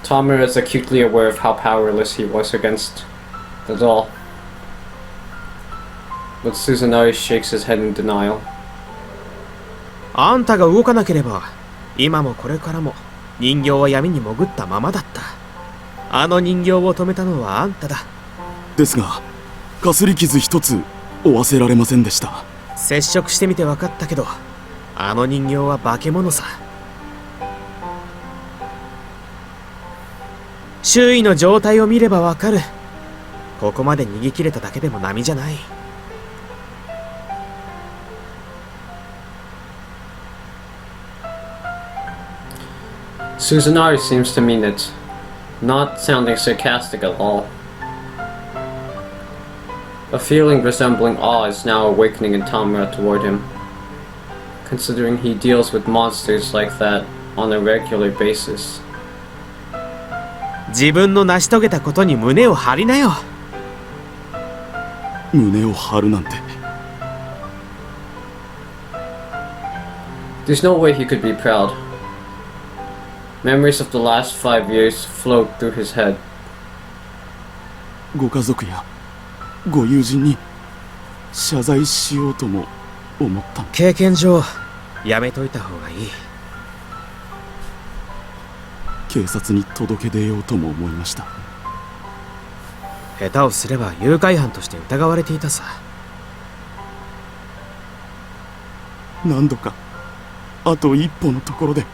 Tamura is acutely aware of how powerless he was against the doll. But Susanari shakes his head in denial. あんたが動かなければ、今もこれからも人形は闇に潜ったままだった。あの人形を止めたのはあんただ。ですが、かすり傷一つ負わせられませんでした。接触してみて分かったけど、あの人形は化け物さ。周囲の状態を見れば分かる。ここまで逃げ切れただけでも波じゃない。Susanari seems to mean it, not sounding sarcastic at all. A feeling resembling awe is now awakening in Tamura toward him, considering he deals with monsters like that on a regular basis. 自分の成し遂げたことに胸を張りなよ。胸を張るなんて。There's no way he could be proud. Memories of the last 5 years float through his head. ご家族やご友人に謝罪しようとも思った。経験上やめといた方がいい。警察に届け出ようとも思いました。下手をすれば誘拐犯として疑われていたさ。何度かあと一歩のところで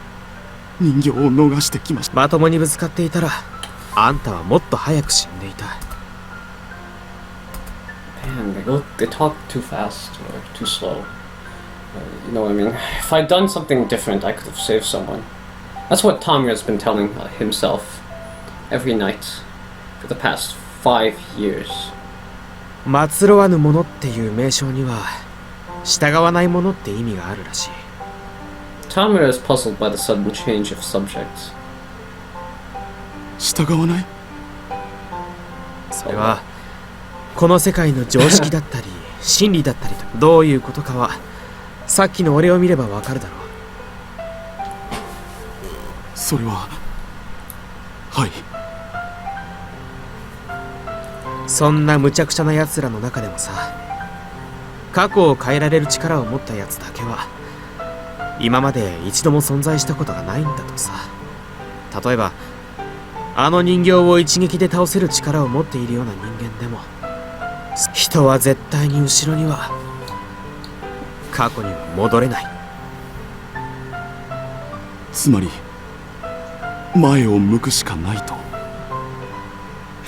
人形を逃してきました。まともにぶつかっていたらあんたはもっと早く死んでいた。Man, they talk too fast or too slow. You know what I mean? If I'd done something different, I could have saved someone. That's what Tamura's been telling himself every night for the past 5 years. 祭わぬものっていう名称には従わないものって意味があるらしい。Tamura is puzzled by the sudden change of subjects. 従わない？それはこの世界の常識だったり真理だったりとどういうことかはさっきの俺を見ればわかるだろう。それははい。そんな無茶苦茶な奴らの中でもさ、過去を変えられる力を持った奴だけは今まで一度も存在したことがないんだとさ。例えばあの人形を一撃で倒せる力を持っているような人間でも、人は絶対に後ろには過去には戻れない。つまり前を向くしかないと。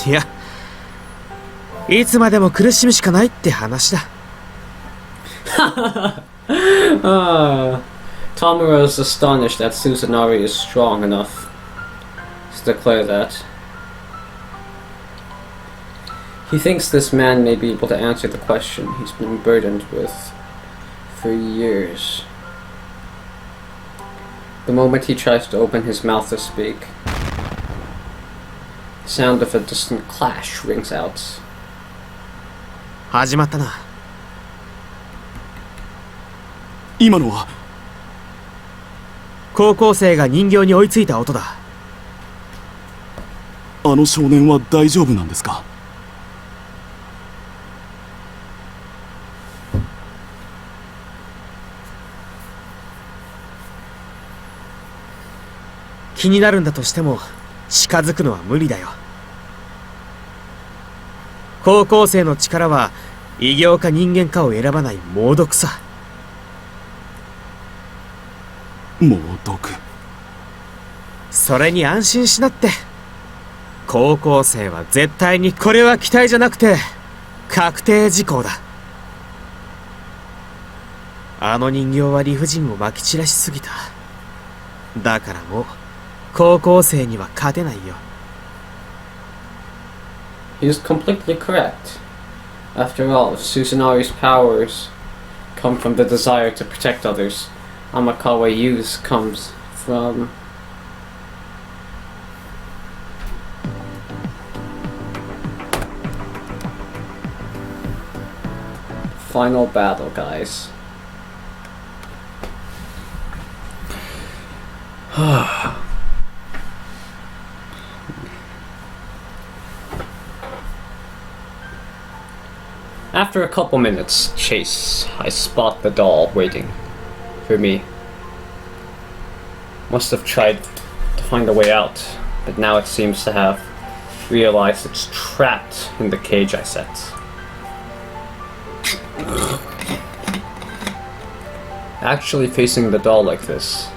いや、いつまでも苦しむしかないって話だ。Tamura is astonished that Susanari is strong enough to declare that. He thinks this man may be able to answer the question he's been burdened with for years. The moment he tries to open his mouth to speak, the sound of a distant clash rings out. 始まったな。今のは高校生が人形に追いついた音だ。あの少年は大丈夫なんですか？気になるんだとしても近づくのは無理だよ。高校生の力は異形か人間かを選ばない猛毒さ。猛毒。それに安心しなって。高校生は絶対にこれは期待じゃなくて確定事項だ。あの人形は理不尽をまき散らしすぎた。だからもう高校生には勝てないよ。 He is completely correct. After all, if Susanari's powers come from the desire to protect others, Amakawa Yu's comes from... Final battle, guys. After a couple minutes chase, I spot the doll waiting for me. Must have tried to find a way out, but now it seems to have realized it's trapped in the cage I set. Actually facing the doll like this,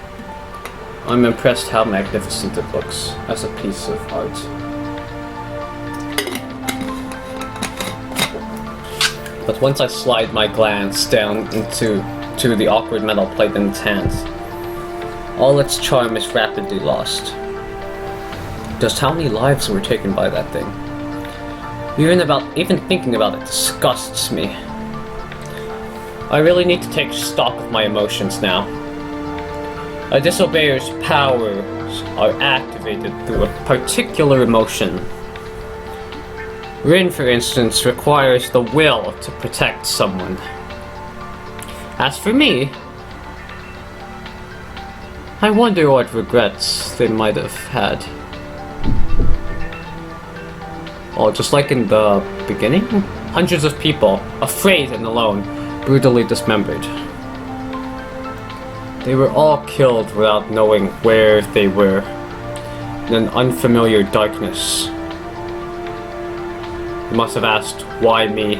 I'm impressed how magnificent it looks as a piece of art. But once I slide my glance down into the awkward metal plate in its hands, all its charm is rapidly lost. Just how many lives were taken by that thing? Even thinking about it disgusts me. I really need to take stock of my emotions now. A disobeyor's powers are activated through a particular emotion. Rin, for instance, requires the will to protect someone. As for me, I wonder what regrets they might have had. Oh, just like in the beginning? Hundreds of people, afraid and alone, brutally dismembered. They were all killed without knowing where they were, in an unfamiliar darkness. They must have asked, why me?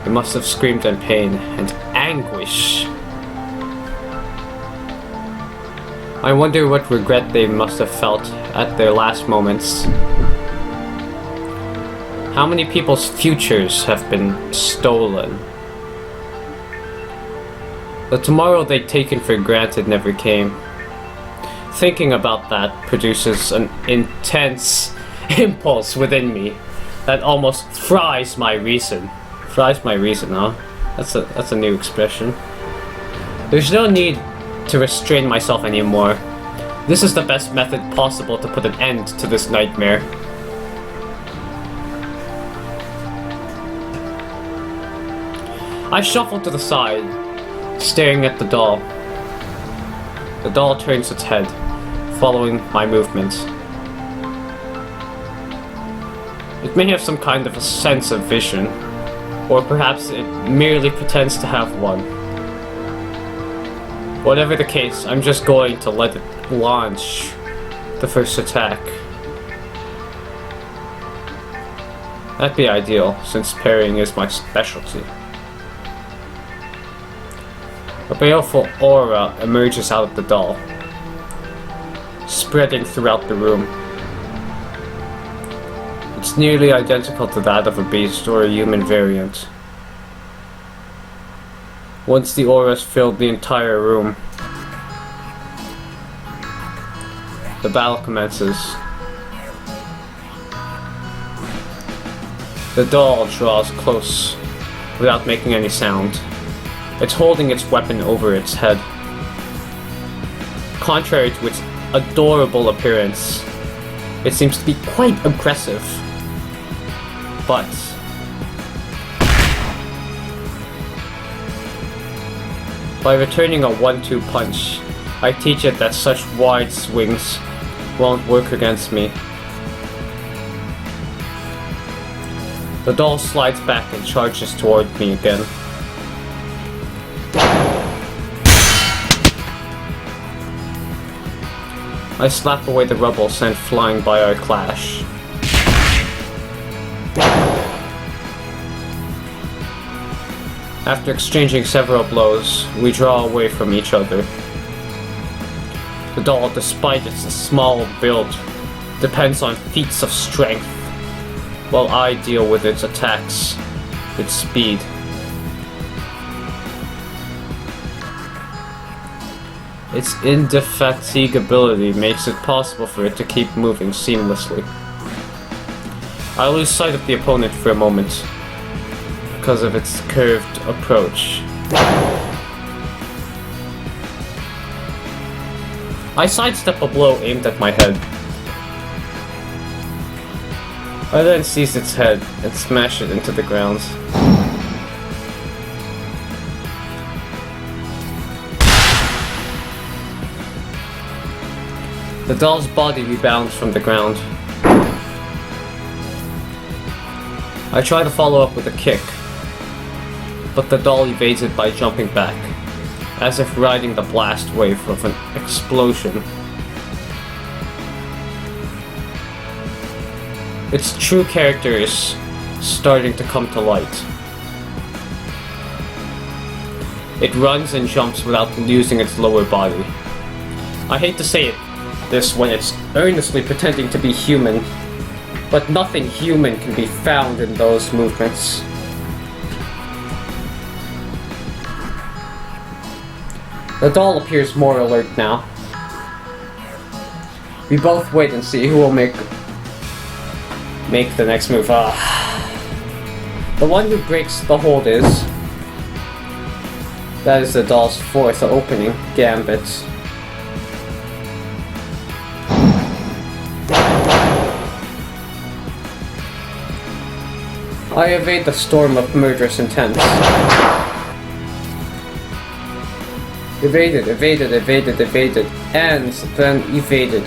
They must have screamed in pain and anguish. I wonder what regret they must have felt at their last moments. How many people's futures have been stolen? The tomorrow they'd taken for granted never came. Thinking about that produces an intense impulse within me that almost fries my reason. Fries my reason, huh? That's a new expression. There's no need to restrain myself anymore. This is the best method possible to put an end to this nightmare. I shuffle to the side, staring at the doll. The doll turns its head, following my movements. It may have some kind of a sense of vision, or perhaps it merely pretends to have one. Whatever the case, I'm just going to let it launch the first attack. That'd be ideal, since parrying is my specialty. A baleful aura emerges out of the doll, spreading throughout the room. It's nearly identical to that of a beast or a human variant. Once the auras filled the entire room, the battle commences. The doll draws close without making any sound. It's holding its weapon over its head. Contrary to its adorable appearance, it seems to be quite aggressive. But by returning a 1-2 punch, I teach it that such wide swings won't work against me. The doll slides back and charges toward me again. I slap away the rubble sent flying by our clash. After exchanging several blows, we draw away from each other. The doll, despite its small build, depends on feats of strength, while I deal with its attacks with speed. Its indefatigability makes it possible for it to keep moving seamlessly. I lose sight of the opponent for a moment because of its curved approach. I sidestep a blow aimed at my head. I then seize its head and smash it into the ground. The doll's body rebounds from the ground. I try to follow up with a kick, but the doll evades it by jumping back, as if riding the blast wave of an explosion. Its true character is starting to come to light. It runs and jumps without losing its lower body. I hate to say this when it's earnestly pretending to be human, but nothing human can be found in those movements. The doll appears more alert now. We both wait and see who will make the next move. The one who breaks the hold is... That is the doll's fourth opening gambit. I evade the storm of murderous intent. Evaded, evaded, evaded, evaded, and then evaded.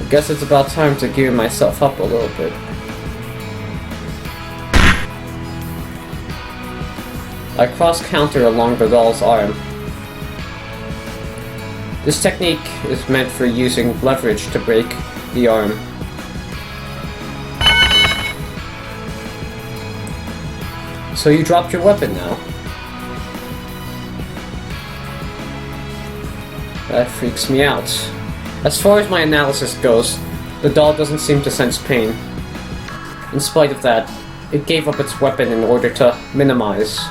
I guess it's about time to gear myself up a little bit. I cross-counter along the doll's arm. This technique is meant for using leverage to break the arm. So you dropped your weapon now. That freaks me out. As far as my analysis goes, the doll doesn't seem to sense pain. In spite of that, it gave up its weapon in order to minimize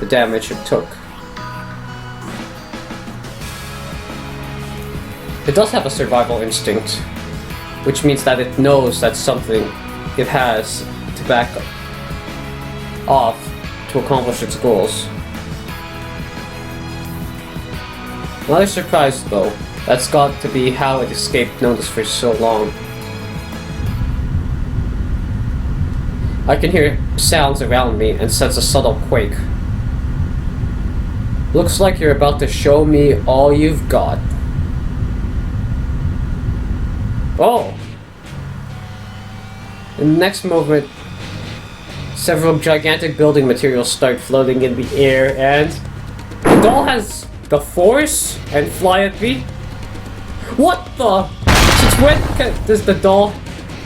the damage it took. It does have a survival instinct, which means that it knows that's something it has to back off to accomplish its goals. Not a surprise though, that's got to be how it escaped notice for so long. I can hear sounds around me and sense a subtle quake. Looks like you're about to show me all you've got. Oh! In the next moment, several gigantic building materials start floating in the air, and the doll has the force and fly at me? What the? Since when does the doll...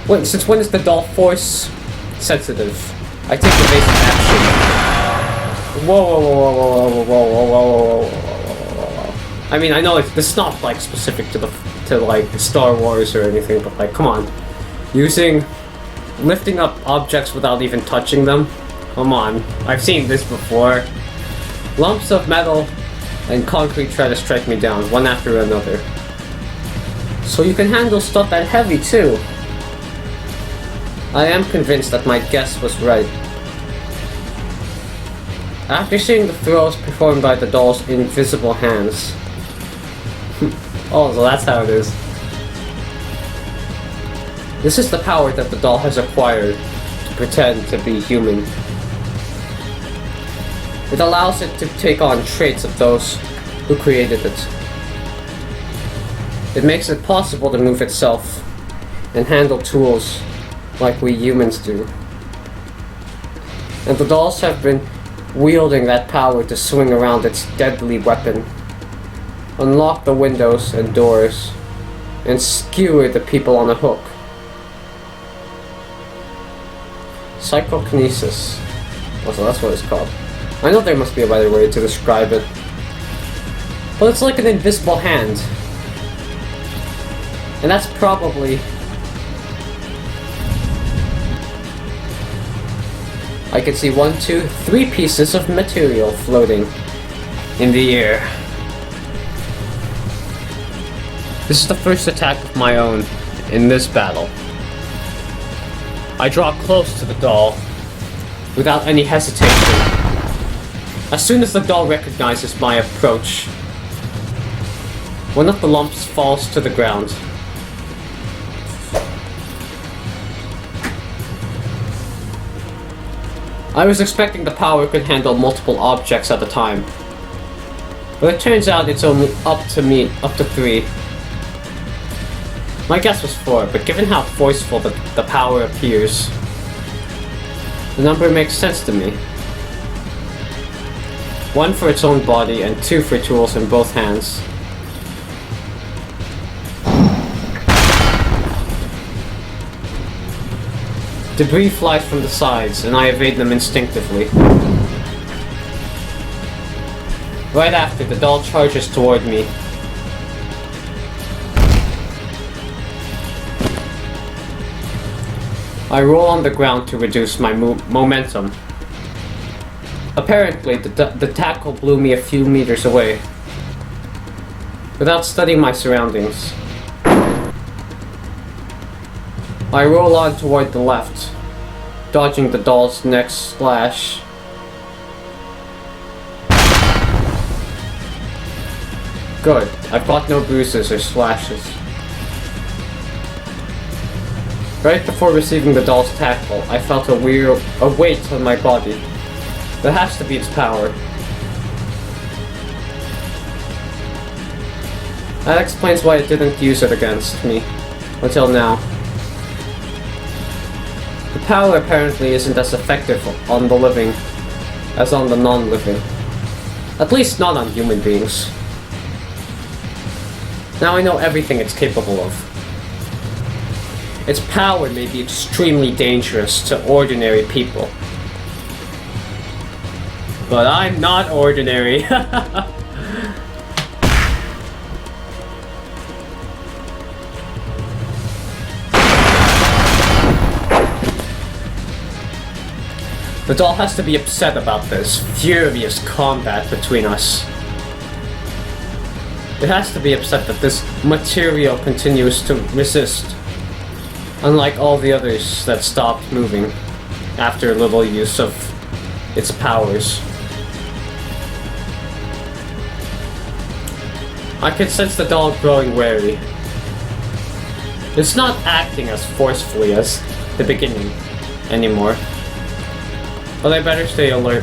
Wait, since when is the doll force sensitive? I take evasive action. Whoa, whoa, whoa, whoa, whoa, whoa, whoa, whoa, whoa, whoa. I mean, I know it's not like specific to like Star Wars or anything, but like, come on. Lifting up objects without even touching them? Come on, I've seen this before. Lumps of metal and concrete try to strike me down, one after another. So you can handle stuff that heavy too. I am convinced that my guess was right. After seeing the throws performed by the doll's invisible hands. Oh, so that's how it is. This is the power that the doll has acquired to pretend to be human. It allows it to take on traits of those who created it. It makes it possible to move itself and handle tools like we humans do. And the dolls have been wielding that power to swing around its deadly weapon, unlock the windows and doors, and skewer the people on a hook. Psychokinesis. Also, that's what it's called. I know there must be a better way to describe it. But it's like an invisible hand. And that's probably... I can see 1, 2, 3 pieces of material floating in the air. This is the first attack of my own in this battle. I draw close to the doll without any hesitation. As soon as the doll recognizes my approach, one of the lumps falls to the ground. I was expecting the power could handle multiple objects at a time, but it turns out it's only up to 3. My guess was 4, but given how forceful the power appears, the number makes sense to me. 1 for its own body and 2 for tools in both hands. Debris flies from the sides, and I evade them instinctively. Right after, the doll charges toward me. I roll on the ground to reduce my momentum. Apparently, the tackle blew me a few meters away. Without studying my surroundings, I roll on toward the left, dodging the doll's next slash. Good, I've got no bruises or slashes. Right before receiving the doll's tackle, I felt a weight on my body. That has to be its power. That explains why it didn't use it against me until now. The power apparently isn't as effective on the living as on the non-living. At least not on human beings. Now I know everything it's capable of. Its power may be extremely dangerous to ordinary people. But I'm not ordinary. The doll has to be upset about this furious combat between us. It has to be upset that this material continues to resist, unlike all the others that stopped moving after little use of its powers. I can sense the doll growing wary. It's not acting as forcefully as the beginning anymore. But I better stay alert.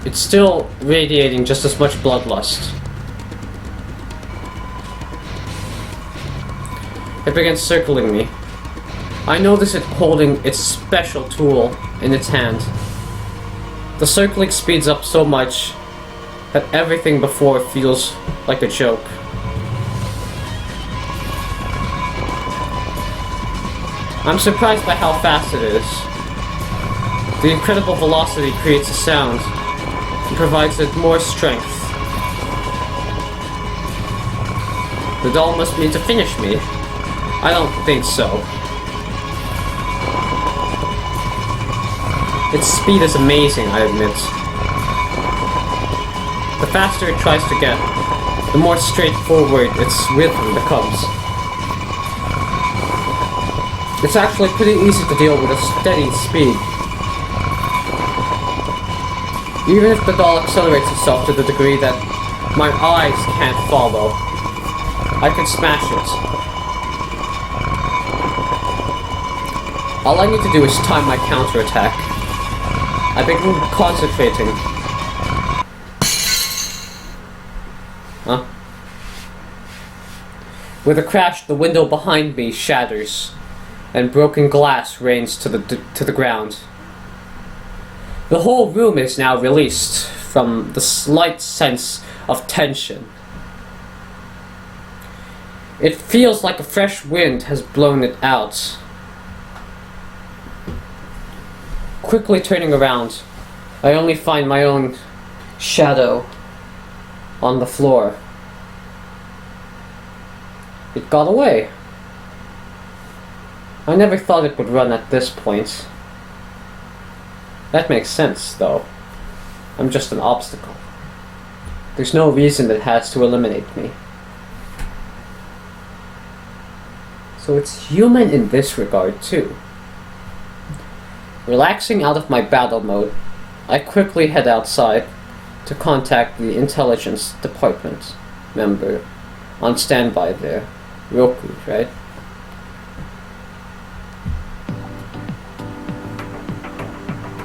It's still radiating just as much bloodlust. It begins circling me. I notice it holding its special tool in its hand. The circling speeds up so much that everything before feels like a joke. I'm surprised by how fast it is. The incredible velocity creates a sound and provides it more strength. The doll must mean to finish me. I don't think so. Its speed is amazing, I admit. The faster it tries to get, the more straightforward its rhythm becomes. It's actually pretty easy to deal with a steady speed. Even if the doll accelerates itself to the degree that my eyes can't follow, I can smash it. All I need to do is time my counterattack. I begin concentrating. Huh? With a crash, the window behind me shatters, and broken glass rains to the ground. The whole room is now released from the slight sense of tension. It feels like a fresh wind has blown it out. Quickly turning around, I only find my own shadow on the floor. It got away. I never thought it would run at this point. That makes sense, though. I'm just an obstacle. There's no reason it has to eliminate me. So it's human in this regard, too. Relaxing out of my battle mode, I quickly head outside to contact the intelligence department member on standby there. Roku, right?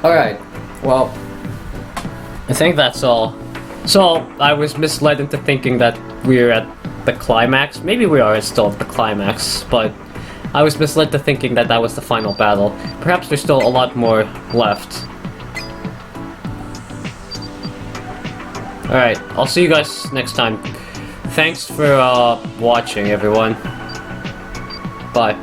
Alright, well, I think that's all. So, I was misled into thinking that we're at the climax. Maybe we are still at the climax, but I was misled to thinking that that was the final battle. Perhaps there's still a lot more left. Alright, I'll see you guys next time. Thanks for watching, everyone. Bye.